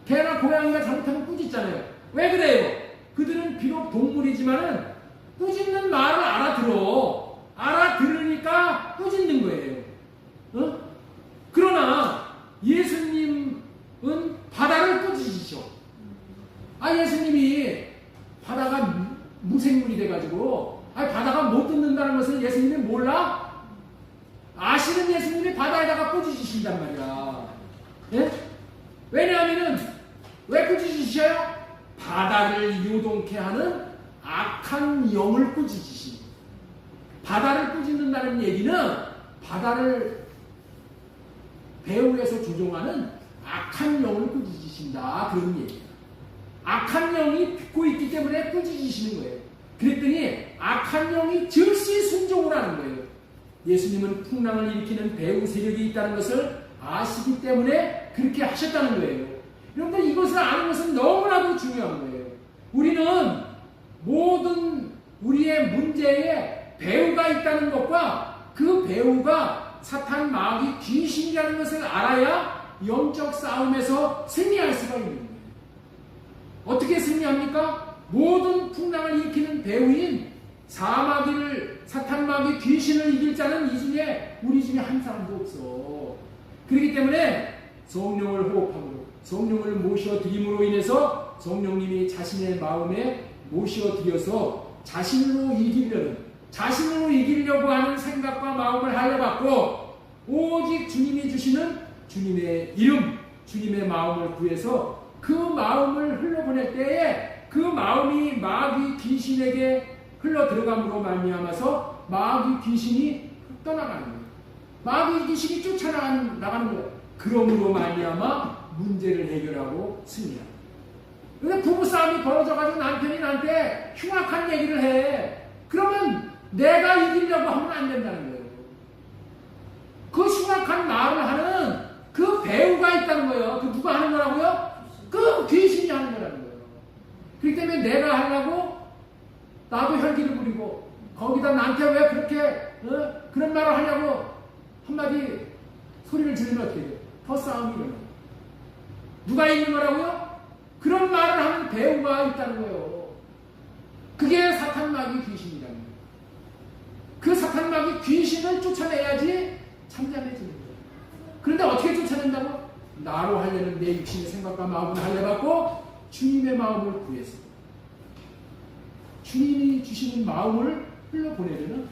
개나 고양이가 잘못하면 꾸짖잖아요. 왜 그래요? 그들은 비록 동물이지만은 꾸짖는 말을 알아들으니까 꾸짖는 거예요. 그러나 예수님은 바다를 꾸짖으셔. 예수님이 바다가 무생물이 돼가지고 바다가 못 듣는다는 것을 예수님이 몰라? 아시는 예수님이 바다에다가 꾸짖으신단 말이야. 예? 왜냐하면은 왜 꾸짖으셔요? 바다를 요동케 하는 악한 영을 꾸짖으신. 바다를 꾸짖는다는 얘기는 바다를 배후에서 조종하는 악한 영을 꾸짖으신다, 그런 얘기예요. 악한 영이 듣고 있기 때문에 꾸짖으시는 거예요. 그랬더니 악한 영이 즉시 순종을 하는 거예요. 예수님은 풍랑을 일으키는 배후 세력이 있다는 것을 아시기 때문에 그렇게 하셨다는 거예요. 여러분들, 이것을 아는 것은 너무나도 중요한 거예요. 우리는 모든 우리의 문제에 배후가 있다는 것과 그 배후가 사탄, 마귀, 귀신이라는 것을 알아야 영적 싸움에서 승리할 수가 있는 거예요. 어떻게 승리합니까? 모든 풍랑을 일으키는 배후인 사마귀를, 사탄, 마귀, 귀신을 이길 자는 이 중에 우리 중에 한 사람도 없어. 그렇기 때문에 성령을 호흡하고 성령을 모셔드림으로 인해서 성령님이 자신의 마음에 모셔드려서 자신으로 이기려고 하는 생각과 마음을 할례받고 오직 주님이 주시는 주님의 이름, 주님의 마음을 구해서 그 마음을 흘러보낼 때에 그 마음이 마귀 귀신에게 흘러 들어감으로 말미암아서 마귀 귀신이 떠나가는 거예요. 마귀 귀신이 쫓아나가는 거예요. 그러므로 말미암아 문제를 해결하고 승리하는 거예요. 근데 부부싸움이 벌어져가지고 남편이 나한테 흉악한 얘기를 해. 그러면 내가 이기려고 하면 안 된다는 거예요. 그 흉악한 말을 하는 그 배우가 있다는 거예요. 그 누가 하는 거라고요? 그 귀신이 하는 거라는 거예요. 그렇기 때문에 내가 하려고 나도 혈기를 부리고 거기다 나한테 왜 그렇게 그런 말을 하냐고 한마디 소리를 지르면 어떻게 돼요? 더 싸움이 일어나요. 누가 있는 거라고요? 그런 말을 하는 배우가 있다는 거예요. 그게 사탄, 마귀, 귀신이라는 거예요. 그 사탄, 마귀, 귀신을 쫓아내야지 참잠해지는 거예요. 그런데 어떻게 쫓아낸다고? 나로 하려는 내 육신의 생각과 마음을 할례받고 주님의 마음을 구해서 주님이 주시는 마음을 흘러보내려는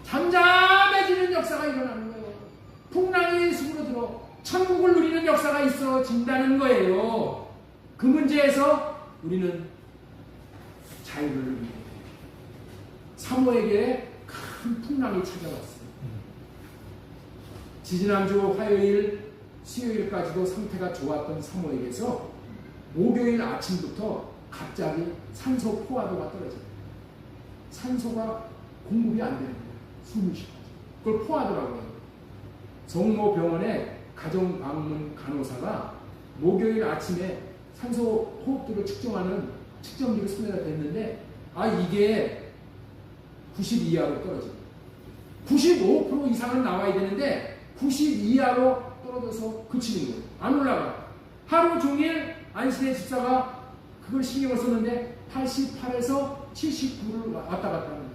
잠잠해지는 역사가 일어나는 거예요. 풍랑이 숲으로 들어 천국을 누리는 역사가 있어진다는 거예요. 그 문제에서 우리는 자유를 누리게 돼요. 사모에게 큰 풍랑이 찾아왔어요. 지지난주 화요일, 수요일까지도 상태가 좋았던 사모에게서 목요일 아침부터 갑자기 산소 포화도가 떨어져요. 산소가 공급이 안 되는 거예요. 숨을 쉬고. 그걸 포화도라고 해요. 성모병원의 가정방문 간호사가 목요일 아침에 산소 호흡도를 측정하는 측정기를 손에다 댔는데 이게 90 이하로 떨어져요. 95% 이상은 나와야 되는데 90 이하로 떨어져서 그치는 거예요. 안 올라가. 하루 종일 안신의 집사가 그걸 신경을 썼는데 88에서 79를 왔다 갔다 하는 거예요.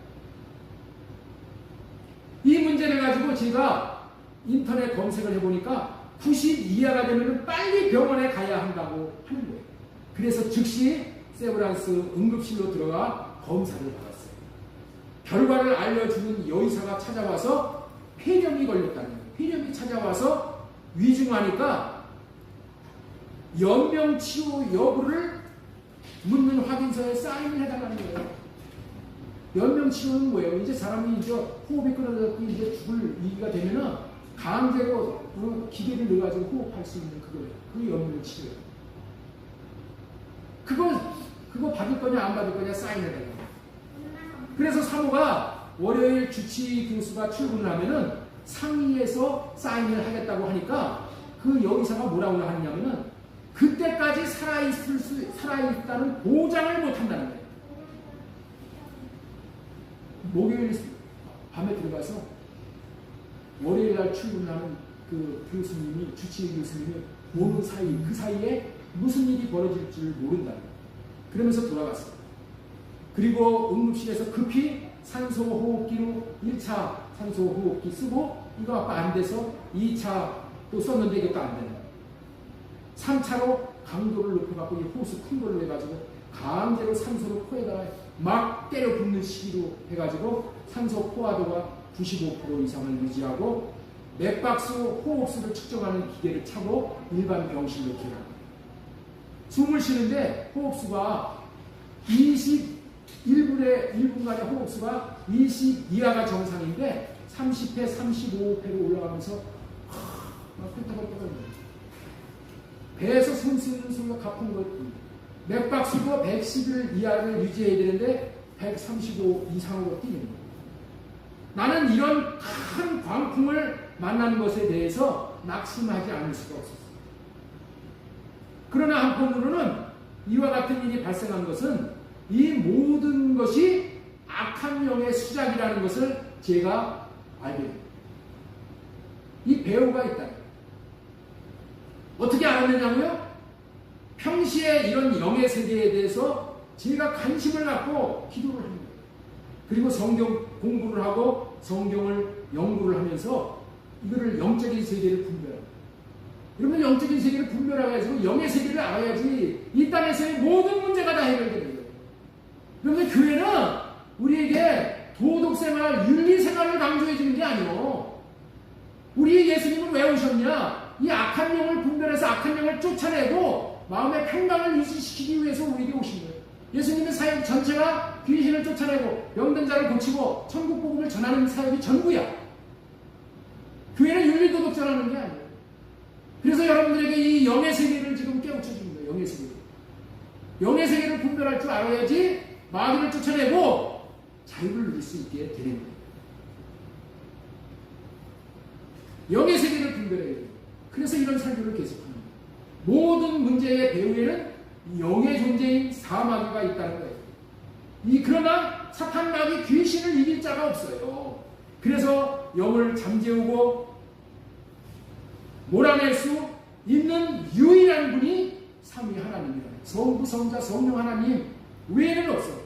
이 문제를 가지고 제가 인터넷 검색을 해보니까 90 이하가 되면 빨리 병원에 가야 한다고 하는 거예요. 그래서 즉시 세브란스 응급실로 들어가 검사를 받았어요. 결과를 알려주는 여의사가 찾아와서 폐렴이 걸렸다는 거예요. 폐렴이 찾아와서 위중하니까 연명치료 여부를 묻는 확인서에 사인을 해달라는 거예요. 연명치료는 뭐예요? 이제 사람이 이제 호흡이 끊어졌고 이제 죽을 위기가 되면은 강제로 기계를 넣어가지고 호흡할 수 있는 그거예요. 그게 연명치료예요. 그거 받을 거냐 안 받을 거냐 사인해달라고. 그래서 사모가 월요일 주치 교수가 출근을 하면은 상의해서 사인을 하겠다고 하니까 그 여의사가 뭐라고 하냐면은 그때까지 살아있다는 보장을 못 한다는 거예요. 목요일 밤에 들어가서 월요일 날 출근하는 그 교수님이, 주치 교수님이 오는 사이, 그 사이에 무슨 일이 벌어질 줄 모른다는 거예요. 그러면서 돌아갔어요. 그리고 응급실에서 급히 산소호흡기로 1차 산소호흡기 쓰고 이거 아까 안 돼서 2차 또 썼는데 이것도 안 되네. 3차로 강도를 높여갖고 이 호수 큰 거를 해가지고 강제로 산소를 코에다가 막 때려 붓는 시기로 해가지고 산소 포화도가 95% 이상을 유지하고 맥박수 호흡수를 측정하는 기계를 차고 일반 병실로 기합니다. 숨을 쉬는데 호흡수가 1분간의 호흡수가 20 이하가 정상인데 30회, 35회로 올라가면서 막 끄떡끄떡 배에서 숨 쉬는 소리가 가쁜 것. 맥박수도 111 이하를 유지해야 되는데 135 이상으로 뛰는 거예요. 나는 이런 큰 광풍을 만나는 것에 대해서 낙심하지 않을 수가 없었어요. 그러나 한편으로는 이와 같은 일이 발생한 것은 이 모든 것이 악한 영의 수작이라는 것을 제가 알게 됩니다. 이 배우가 있다. 어떻게 알았느냐고요? 평시에 이런 영의 세계에 대해서 제가 관심을 갖고 기도를 합니다. 그리고 성경 공부를 하고 성경을 연구를 하면서 이거를 영적인 세계를 분별합니다. 여러분 영적인 세계를 분별하고 영의 세계를 알아야지 이 땅에서의 모든 문제가 다 해결됩니다. 그런데 교회는 우리에게 도덕생활, 윤리생활을 강조해 주는 게 아니에요. 우리 예수님은 왜 오셨냐? 이 악한 영을 분별해서 악한 영을 쫓아내고 마음의 평강을 유지시키기 위해서 우리에게 오신 거예요. 예수님의 사역 전체가 귀신을 쫓아내고 병든 자를 고치고 천국 복음을 전하는 사역이 전부야. 교회는 윤리도덕 전하는 게 아니에요. 그래서 여러분들에게 이 영의 세계를 지금 깨우쳐 주는 거예요. 영의 세계. 영의 세계를 분별할 줄 알아야지 마귀를 쫓아내고 자유를 누릴 수 있게 되는 거예요. 영의 세계를 분별해야 돼요. 그래서 이런 설교를 계속합니다. 모든 문제의 배후에는 영의 존재인 사마귀가 있다는 거예요. 그러나 사탄 마귀 귀신을 이길 자가 없어요. 그래서 영을 잠재우고 몰아낼 수 있는 유일한 분이 삼위 하나님이다. 성부, 성자, 성령 하나님 외에는 없어요.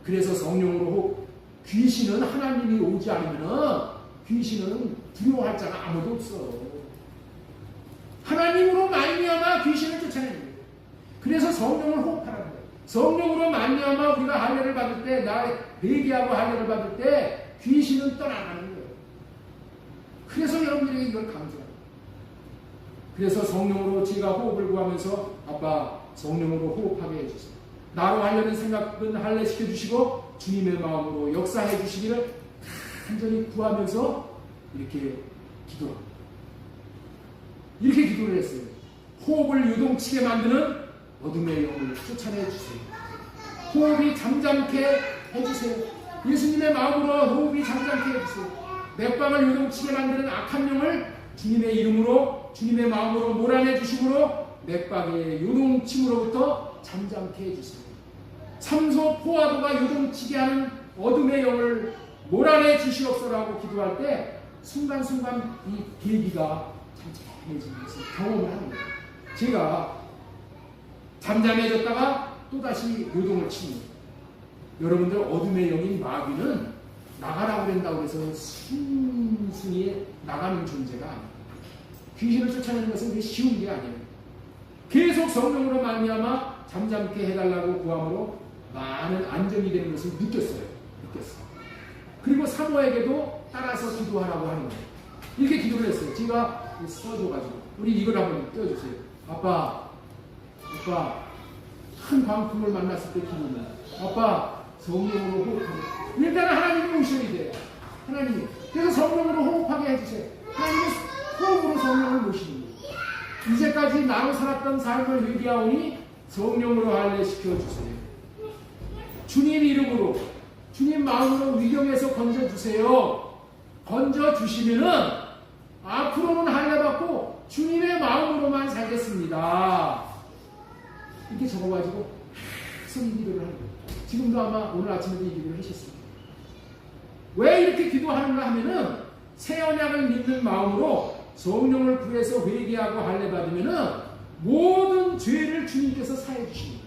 그래서 성령으로 귀신은 하나님이 오지 않으면 귀신은 두려워할 자가 아무도 없어. 하나님으로 말미암아 귀신을 쫓아내는 거예요. 그래서 성령을 호흡하라는 거예요. 성령으로 말미암아 우리가 할례를 받을 때, 나 회개하고 할례를 받을 때 귀신은 떠나가는 거예요. 그래서 여러분들에게 이걸 강조합니다. 그래서 성령으로 제가 호흡을 구하면서 아빠 성령으로 호흡하게 해주세요. 나로 하려는 생각은 할례 시켜주시고 주님의 마음으로 역사해 주시기를 간절히 구하면서 이렇게 기도합니다. 이렇게 기도를 했어요. 호흡을 유동치게 만드는 어둠의 영을 쫓아내 주세요. 호흡이 잠잠케 해주세요. 예수님의 마음으로 호흡이 잠잠케 해주세요. 맥박을 유동치게 만드는 악한 영을 주님의 이름으로 주님의 마음으로 몰아내 주심으로 맥박의 요동침으로부터 잠잠케 해주세요. 산소 포화도가 요동치게 하는 어둠의 영을 몰아내 주시옵소라고 기도할 때 순간순간 이 계기가 잠잠해지면서 경험을 하는 거예요. 제가 잠잠해졌다가 또다시 요동을 치는 거예요. 여러분들 어둠의 영인 마귀는 나가라고 그런다고 해서 순순히 나가는 존재가 아니에요. 귀신을 쫓아내는 것은 그게 쉬운 게 아니에요. 계속 성령으로 말미암아 잠잠케 해달라고 구함으로 많은 안정이 되는 것을 느꼈어요. 그리고 사모에게도 따라서 기도하라고 하는 거예요. 이렇게 기도를 했어요. 제가 써줘가지고 우리 이걸 한번 떼어주세요. 아빠 큰 광풍을 만났을 때 기도는 아빠 성령으로 호흡하고 일단은 하나님이 오셔야 돼요. 하나님이. 그래서 성령으로 호흡하게 해주세요. 하나님이 호흡으로 성령을 모시는 거예요. 이제까지 나로 살았던 삶을 회개하오니 성령으로 할례시켜주세요. 주님 이름으로 주님 마음으로 위경에서 건져주세요. 건져주시면은 앞으로는 할례받고 주님의 마음으로만 살겠습니다. 이렇게 적어가지고 계속 이 기도를 하는 거예요. 지금도 아마 오늘 아침에도 이 기도를 하셨습니다. 왜 이렇게 기도하는가 하면은 새 언약을 믿는 마음으로 성령을 구해서 회개하고 할례 받으면은 모든 죄를 주님께서 사해 주십니다.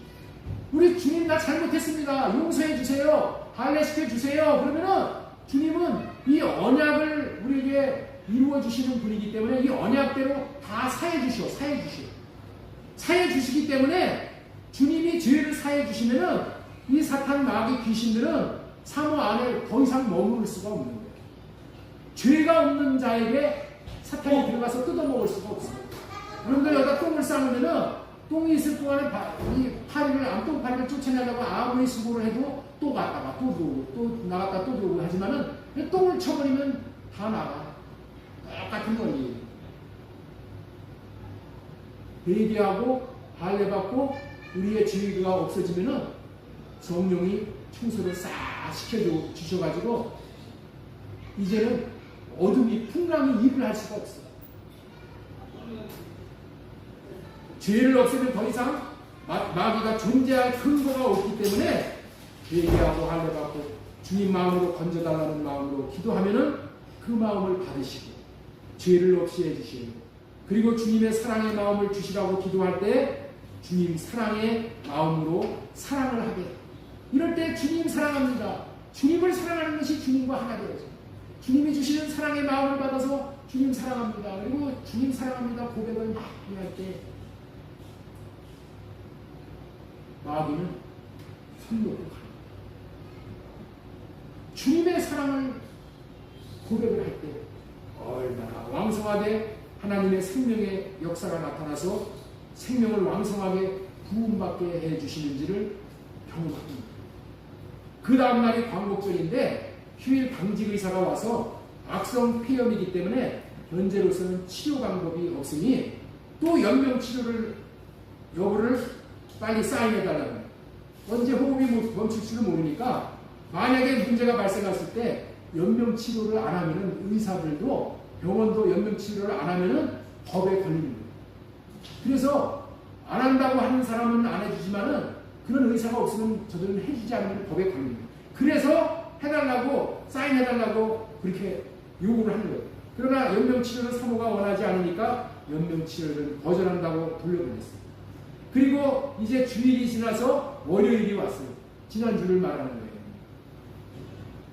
우리 주님 나 잘못했습니다. 용서해 주세요. 할례 시켜 주세요. 그러면은 주님은 이 언약을 우리에게 이루어 주시는 분이기 때문에 이 언약대로 다 사해 주시기 때문에 주님이 죄를 사해 주시면은 이 사탄 마귀 귀신들은 사모 안에 더 이상 머무를 수가 없는 거예요. 죄가 없는 자에게 사탄이 들어가서 뜯어먹을 수가 없어요. 여러분들 여기다 똥을 싸놓으면은 똥이 있을 동안에 이 파리를 암똥파리를 쫓아내려고 아무리 수고를 해도 또 갔다가 또 들어오고 또 나갔다 또 들어오고 하지만은 똥을 쳐버리면 다 나가. 똑같은 거예요. 회개하고 할례받고 우리의 죄가 없어지면은 성령이 청소를 싹 시켜주셔가지고 이제는 어둠이 풍랑이 일을 할 수가 없어요. 죄를 없애면 더 이상 마귀가 존재할 근거가 없기 때문에 회개하고 할례받고 주님 마음으로 건져달라는 마음으로 기도하면은 그 마음을 받으시고 죄를 없이 해주시고 그리고 주님의 사랑의 마음을 주시라고 기도할 때 주님 사랑의 마음으로 사랑을 하게 이럴 때 주님 사랑합니다. 주님을 사랑하는 것이 주님과 하나 되어져. 주님이 주시는 사랑의 마음을 받아서 주님 사랑합니다. 그리고 주님 사랑합니다 고백을 막 할 때 마귀는 손놓고 가요. 주님의 사랑을 고백을 할 때 얼마나 왕성하게 하나님의 생명의 역사가 나타나서 생명을 왕성하게 부음받게 해주시는지를 경험합니다. 그 다음날이 광복절인데 휴일 당직 의사가 와서 악성 폐렴이기 때문에 현재로서는 치료 방법이 없으니 또 연명치료를 여부를 빨리 사인해달라고. 언제 호흡이 멈출지를 모르니까 만약에 문제가 발생했을 때 연명치료를 안 하면은 의사들도 병원도 연명치료를 안 하면은 법에 걸리는 거예요. 그래서 안 한다고 하는 사람은 안 해주지만은 그런 의사가 없으면 저들은 해주지 않으면 법에 걸리는 거예요. 그래서 해달라고 사인해달라고 그렇게 요구를 하는 거예요. 그러나 연명치료를 사모가 원하지 않으니까 연명치료를 거절한다고 돌려보냈어요. 그리고 이제 주일이 지나서 월요일이 왔어요. 지난주를 말하는 거예요.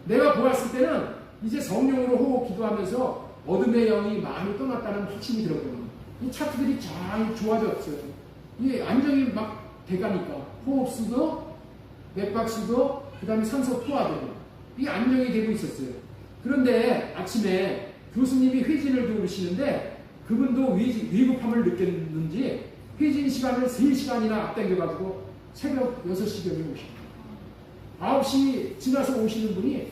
내가 보았을 때는 이제 성령으로 호흡 기도하면서 어둠의 영이 많이 떠났다는 확신이 들었거든요. 이 차트들이 잘 좋아졌어요. 이 안정이 막 돼가니까 호흡수도 맥박수도 그 다음에 산소 포화도 이 안정이 되고 있었어요. 그런데 아침에 교수님이 회진을 들으시는데 그분도 위급함을 느꼈는지 회진 시간을 3시간이나 앞당겨가지고 새벽 6시경에 오십니다. 9시 지나서 오시는 분이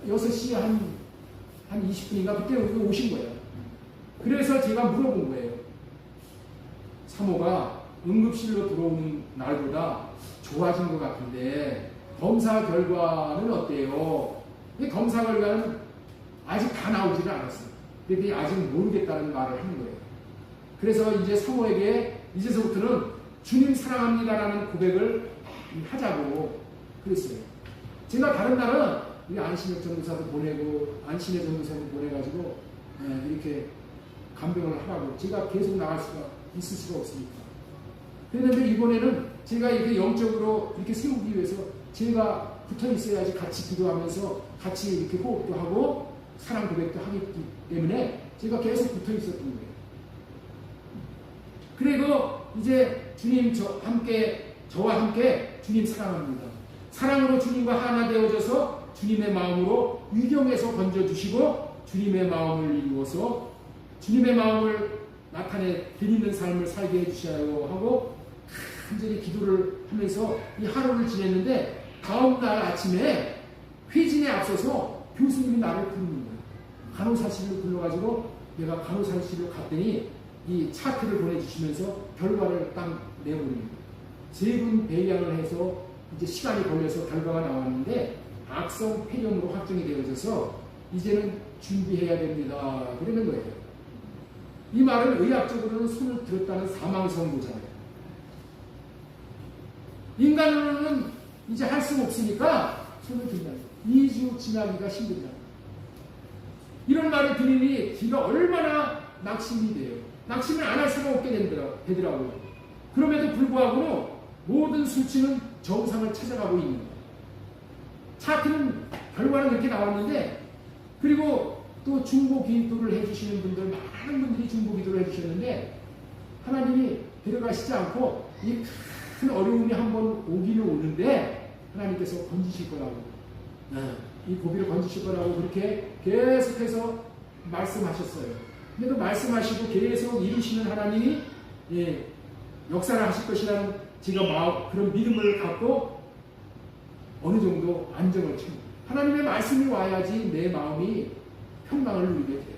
6시 한 20분인가 그때 오신 거예요. 그래서 제가 물어본 거예요. 사모가 응급실로 들어오는 날보다 좋아진 것 같은데 검사 결과는 어때요? 이 검사 결과는 아직 다 나오지는 않았어요. 근데 아직 모르겠다는 말을 하는 거예요. 그래서 이제 사모에게 이제서부터는 주님 사랑합니다라는 고백을 하자고 그랬어요. 제가 다른 날은 우리 안신혁 전도사도 보내고 안신혜 전도사도 보내가지고 이렇게 간병을 하라고 제가 계속 나갈 수가 있을 수가 없으니까. 그런데 이번에는 제가 이렇게 영적으로 이렇게 세우기 위해서 제가 붙어 있어야지 같이 기도하면서 같이 이렇게 호흡도 하고 사랑 고백도 하기 때문에 제가 계속 붙어 있었던 거예요. 그리고 이제 주님 저와 함께 주님 사랑합니다. 사랑으로 주님과 하나 되어져서 주님의 마음으로 위경에서 건져주시고 주님의 마음을 이루어서 주님의 마음을 나타내 드리는 삶을 살게 해주셔요 하고 간절히 기도를 하면서 이 하루를 지냈는데 다음날 아침에 회진에 앞서서 교수님이 나를 부르는 거예요. 간호사실을 불러가지고 내가 간호사실을 갔더니 이 차트를 보내주시면서 결과를 딱 내보내는 거예요. 3분 배양을 해서 이제 시간이 걸려서 결과가 나왔는데 악성 폐렴으로 확정이 되어져서 이제는 준비해야 됩니다. 그러는 거예요. 이 말은 의학적으로는 손을 들었다는 사망 선고잖아요. 인간으로는 이제 할 수 없으니까 손을 든다. 2주 지나기가 힘들다. 이런 말을 들으니 제가 얼마나 낙심이 돼요. 낙심을 안 할 수가 없게 되더라고요. 그럼에도 불구하고 모든 수치는 정상을 찾아가고 있는 거예요. 차트는 결과는 그렇게 나왔는데 그리고 또 중보 기도를 해주시는 분들, 많은 분들이 중보 기도를 해주셨는데 하나님이 데려가시지 않고 이 큰 어려움이 한번 오기는 오는데 하나님께서 건지실 거라고, 이 고비를 건지실 거라고 그렇게 계속해서 말씀하셨어요. 근데도 말씀하시고 계속 이루시는 하나님이 역사를 하실 것이라는 제가 그런 믿음을 갖고 어느 정도 안정을 칩니다. 하나님의 말씀이 와야지 내 마음이 평강을 누리게 돼요.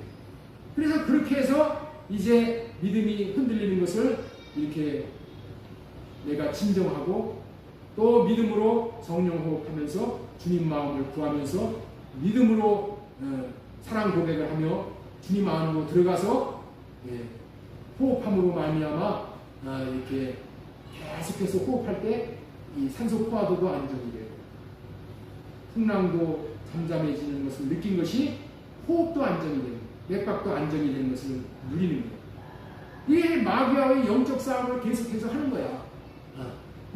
그래서 그렇게 해서 이제 믿음이 흔들리는 것을 이렇게 내가 진정하고 또 믿음으로 성령 호흡하면서 주님 마음을 구하면서 믿음으로 사랑 고백을 하며 주님 안으로 들어가서 호흡함으로 말미암아 이렇게 계속해서 호흡할 때 이 산소 포화도도 안정이 돼요. 풍랑도 잠잠해지는 것을 느낀 것이 호흡도 안정이 되고 맥박도 안정이 되는 것을 누리는 거예요. 이게 마귀와의 영적 싸움을 계속해서 하는 거야.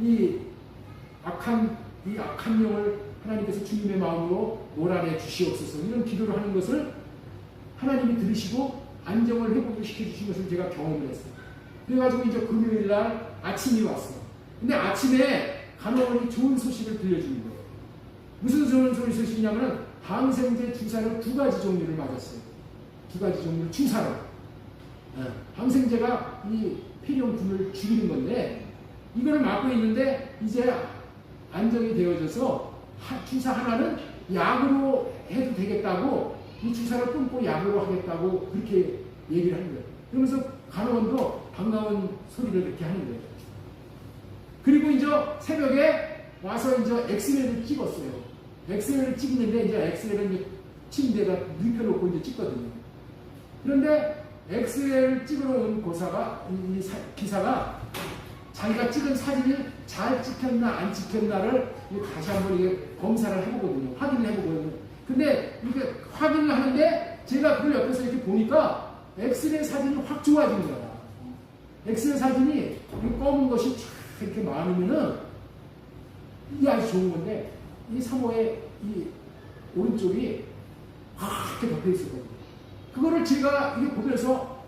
이 악한 영을 하나님께서 주님의 마음으로 몰아내 주시옵소서, 이런 기도를 하는 것을 하나님이 들으시고 안정을 회복을 시켜주신 것을 제가 경험을 했어요. 그래가지고 이제 금요일날 아침이 왔어요. 근데 아침에 간호원이 좋은 소식을 들려주는 거예요. 무슨 좋은 소식이냐면 항생제 주사를 2가지 종류를 맞았어요. 2가지 종류를 주사로. 항생제가 이 폐렴균을 죽이는 건데 이거를 맞고 있는데 이제 안정이 되어져서 주사 하나는 약으로 해도 되겠다고, 이 주사를 끊고 약으로 하겠다고 그렇게 얘기를 하는 거예요. 그러면서 간호원도 반가운 소리를 그렇게 하는 거예요. 그리고 이제 새벽에 와서 이제 엑스레이를 찍었어요. 엑스레이를 찍는데 이제 엑스레이를 이제 침대에다 눕혀놓고 이제 찍거든요. 그런데 엑스레이를 찍으러 온 기사가 자기가 찍은 사진이 잘 찍혔나 안 찍혔나를 다시 한번 이게 검사를 해보거든요. 확인을 해보거든요. 근데 이게 확인을 하는데 제가 그걸 옆에서 이렇게 보니까 엑스레이 사진이 확 좋아진 거야. 엑스레이 사진이 검은 것이 쫙 이렇게 많으면은 이게 아주 좋은 건데 이 사모의 이 오른쪽이 확 이렇게 덮여 있었거든요. 그거를 제가 이게 보면서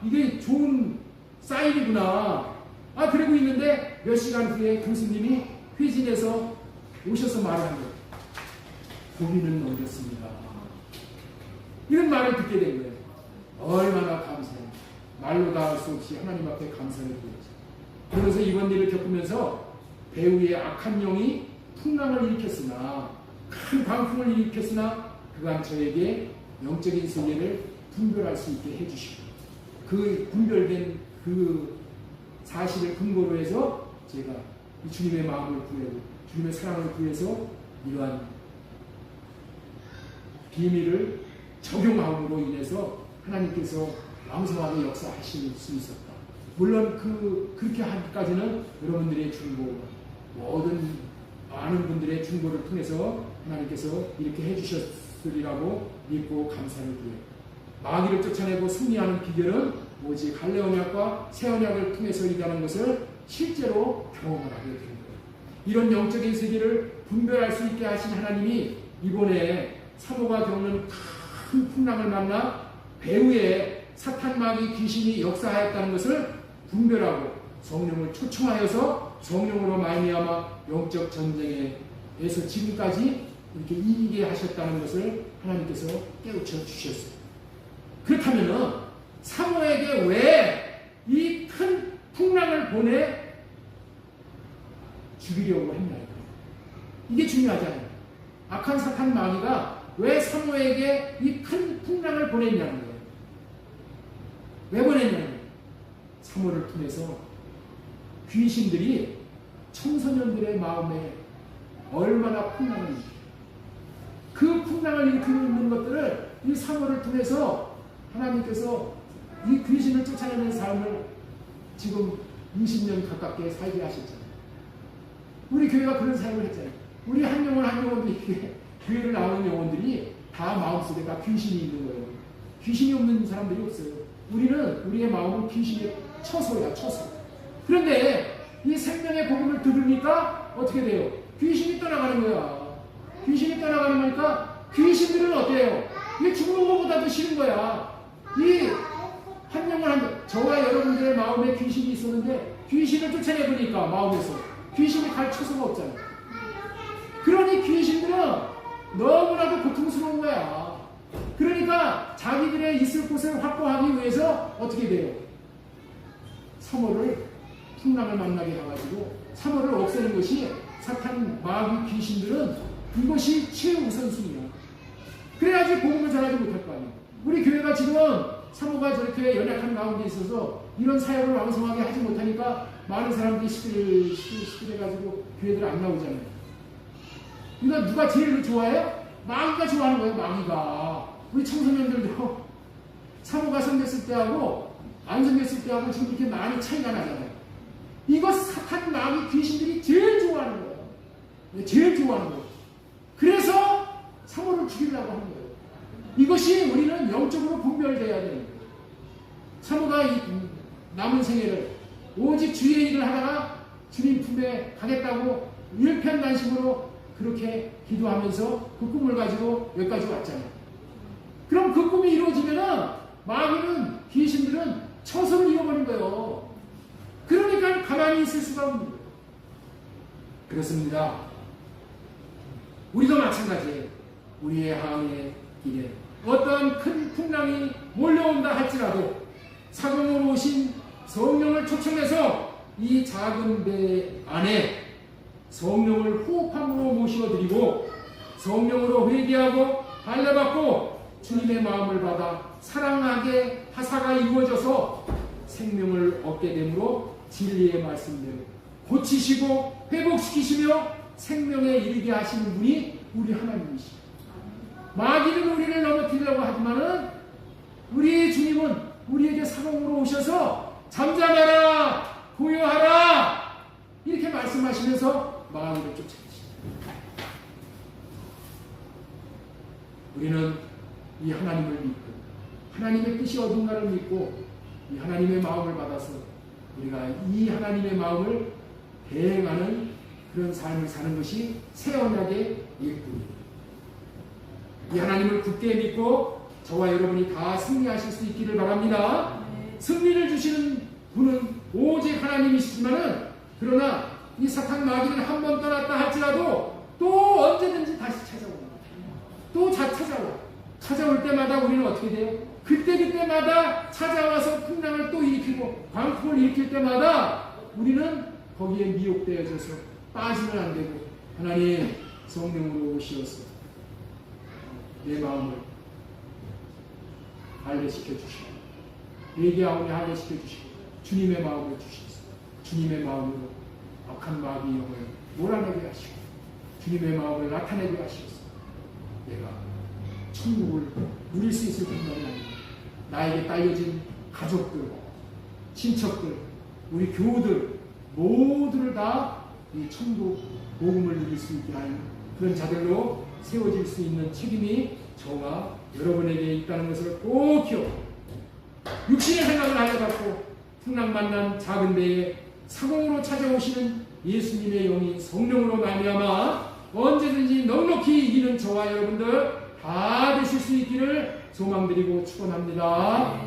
이게 좋은 사인이구나. 그러고 있는데 몇 시간 후에 교수님이 회진에서 오셔서 말을 한 거예요. 고비는 넘겼습니다. 이런 말을 듣게 된 거예요. 얼마나 감사해요. 말로 다 할 수 없이 하나님 앞에 감사를 드리죠. 그러면서 이번 일을 겪으면서 배우의 악한 영이 풍랑을 일으켰으나, 큰 광풍을 일으켰으나 그간 저에게 영적인 세계를 분별할 수 있게 해주시고, 그 분별된 그 사실을 근거로 해서 제가 이 주님의 마음을 구하고 주님의 사랑을 구해서 이러한 비밀을 적용함으로 인해서 하나님께서 왕성하게 역사하실 수 있었다. 물론 그렇게 하기까지는 여러분들의 중보, 모든 많은 분들의 중보를 통해서 하나님께서 이렇게 해주셨으리라고 믿고 감사를 드려요. 마귀를 쫓아내고 승리하는 비결은 오직 갈래 언약과 새 언약을 통해서이라는 것을 실제로 경험을 하게 되는 거예요. 이런 영적인 세계를 분별할 수 있게 하신 하나님이 이번에 사모가 겪는 큰 풍랑을 만나 배후에 사탄 마귀 귀신이 역사하였다는 것을 분별하고 성령을 초청하여서 성령으로 말미암아 영적 전쟁에서 지금까지 이렇게 이기게 하셨다는 것을 하나님께서 깨우쳐 주셨어요. 그렇다면은 사모에게 왜 이 큰 풍랑을 보내 죽이려고 했냐? 이게 중요하잖아요. 악한 사탄 마귀가 왜 사모에게 이 큰 풍랑을 보냈냐는 거예요. 왜 보냈냐는 거예요. 사모를 통해서 귀신들이 청소년들의 마음에 얼마나 풍랑을 일으켜요. 그 풍랑을 일으키는 것들을 이 사모를 통해서 하나님께서 이 귀신을 쫓아내는 삶을 지금 20년 가깝게 살게 하셨잖아요. 우리 교회가 그런 삶을 했잖아요. 우리 한 영혼도 이렇게 교회를 나오는 영혼들이 다 마음속에 다 귀신이 있는 거예요. 귀신이 없는 사람들이 없어요. 우리는 우리의 마음은 귀신의 처소야, 처소. 그런데 이 생명의 복음을 들으니까 어떻게 돼요? 귀신이 떠나가는 거야. 귀신이 떠나가는 거니까 귀신들은 어때요? 이게 죽는 것보다도 싫은 거야. 이 한 명을 저와 여러분들의 마음에 귀신이 있었는데 귀신을 쫓아내보니까 마음에서 귀신이 갈 처소가 없잖아요. 그러니 귀신들은 너무나도 고통스러운 거야. 그러니까 자기들의 있을 곳을 확보하기 위해서 어떻게 돼요? 사모를 풍랑을 만나게 해가지고 사모를 없애는 것이 사탄 마귀 귀신들은 이것이 최우선순위야. 그래야지 복음을 전하지 못할 거 아니야. 우리 교회가 지금 사모가 저렇게 연약한 가운데 있어서 이런 사역을 왕성하게 하지 못하니까 많은 사람들이 시들해가지고 교회들 안 나오잖아요. 그러니까 누가 제일 좋아해요? 마귀가 좋아하는 거예요. 마귀가. 우리 청소년들도 사모가 섬겼을 때하고 안 섬겼을 때하고 지금 이렇게 많이 차이가 나잖아요. 이거 사탄 마귀 귀신들이 제일 좋아하는 거예요. 제일 좋아하는 거예요. 그래서 사모를 죽이려고 하는 거예요. 이것이 우리는 영적으로 분별돼야 되는 거예요. 사모가 이 남은 생애를 오직 주의 일을 하다가 주님 품에 가겠다고 일편단심으로 그렇게 기도하면서 그 꿈을 가지고 여기까지 왔잖아요. 그럼 그 꿈이 이루어지면은 마귀는 귀신들은 처소를 잃어버린 거예요. 그러니까 가만히 있을 수가 없는 거예요. 그렇습니다. 우리도 마찬가지예요. 우리의 항해 길에 어떤 큰 풍랑이 몰려온다 할지라도 사경으로 오신 성령을 초청해서 이 작은 배 안에 성령을 호흡함으로 모셔드리고 성령으로 회개하고 할례받고 주님의 마음을 받아 사랑하게 하사가 이루어져서 생명을 얻게 되므로 진리의 말씀대로 고치시고 회복시키시며 생명에 이르게 하시는 분이 우리 하나님이시죠. 마귀는 우리를 넘어뜨리려고 하지만은 우리 주님은 우리에게 사랑으로 오셔서 잠잠하라 고요하라 이렇게 말씀하시면서 마귀를 쫓아내십니다. 우리는 이 하나님을 믿고 하나님의 뜻이 어딘가를 믿고 이 하나님의 마음을 받아서 우리가 이 하나님의 마음을 대행하는 그런 삶을 사는 것이 새 언약의 일꾼입니다. 이 하나님을 굳게 믿고 저와 여러분이 다 승리하실 수 있기를 바랍니다. 승리를 주시는 분은 오직 하나님이시지만은 그러나 이 사탄 마귀는 한 번 떠났다 할지라도 또 언제든지 다시 찾아옵니다. 또 찾아와. 찾아올 때마다 우리는 어떻게 돼요? 그때마다 찾아와서 풍랑을 또 일으키고 광풍을 일으킬 때마다 우리는 거기에 미혹되어져서 빠지면 안 되고 하나님 성령으로 오시어서 내 마음을 할례시켜 주시고 회개하오니 할례시켜 주시고 주님의 마음을 주시소. 주님의 마음으로 악한 마귀 영을 몰아내게 하시고 주님의 마음을 나타내게 하시옵소서. 내가 천국을 누릴 수 있을 뿐만이 아니라 나에게 딸려진 가족들, 친척들, 우리 교우들 모두를 다 이 천국 복음을 누릴 수 있게 하는 그런 자들로 세워질 수 있는 책임이 저와 여러분에게 있다는 것을 꼭 기억하고 육신의 생각을 하여갖고 풍랑 만난 작은 배에 사공으로 찾아오시는 예수님의 영이 성령으로 말미암아 언제든지 넉넉히 이기는 저와 여러분들 다 되실 수 있기를 소망드리고 축원합니다.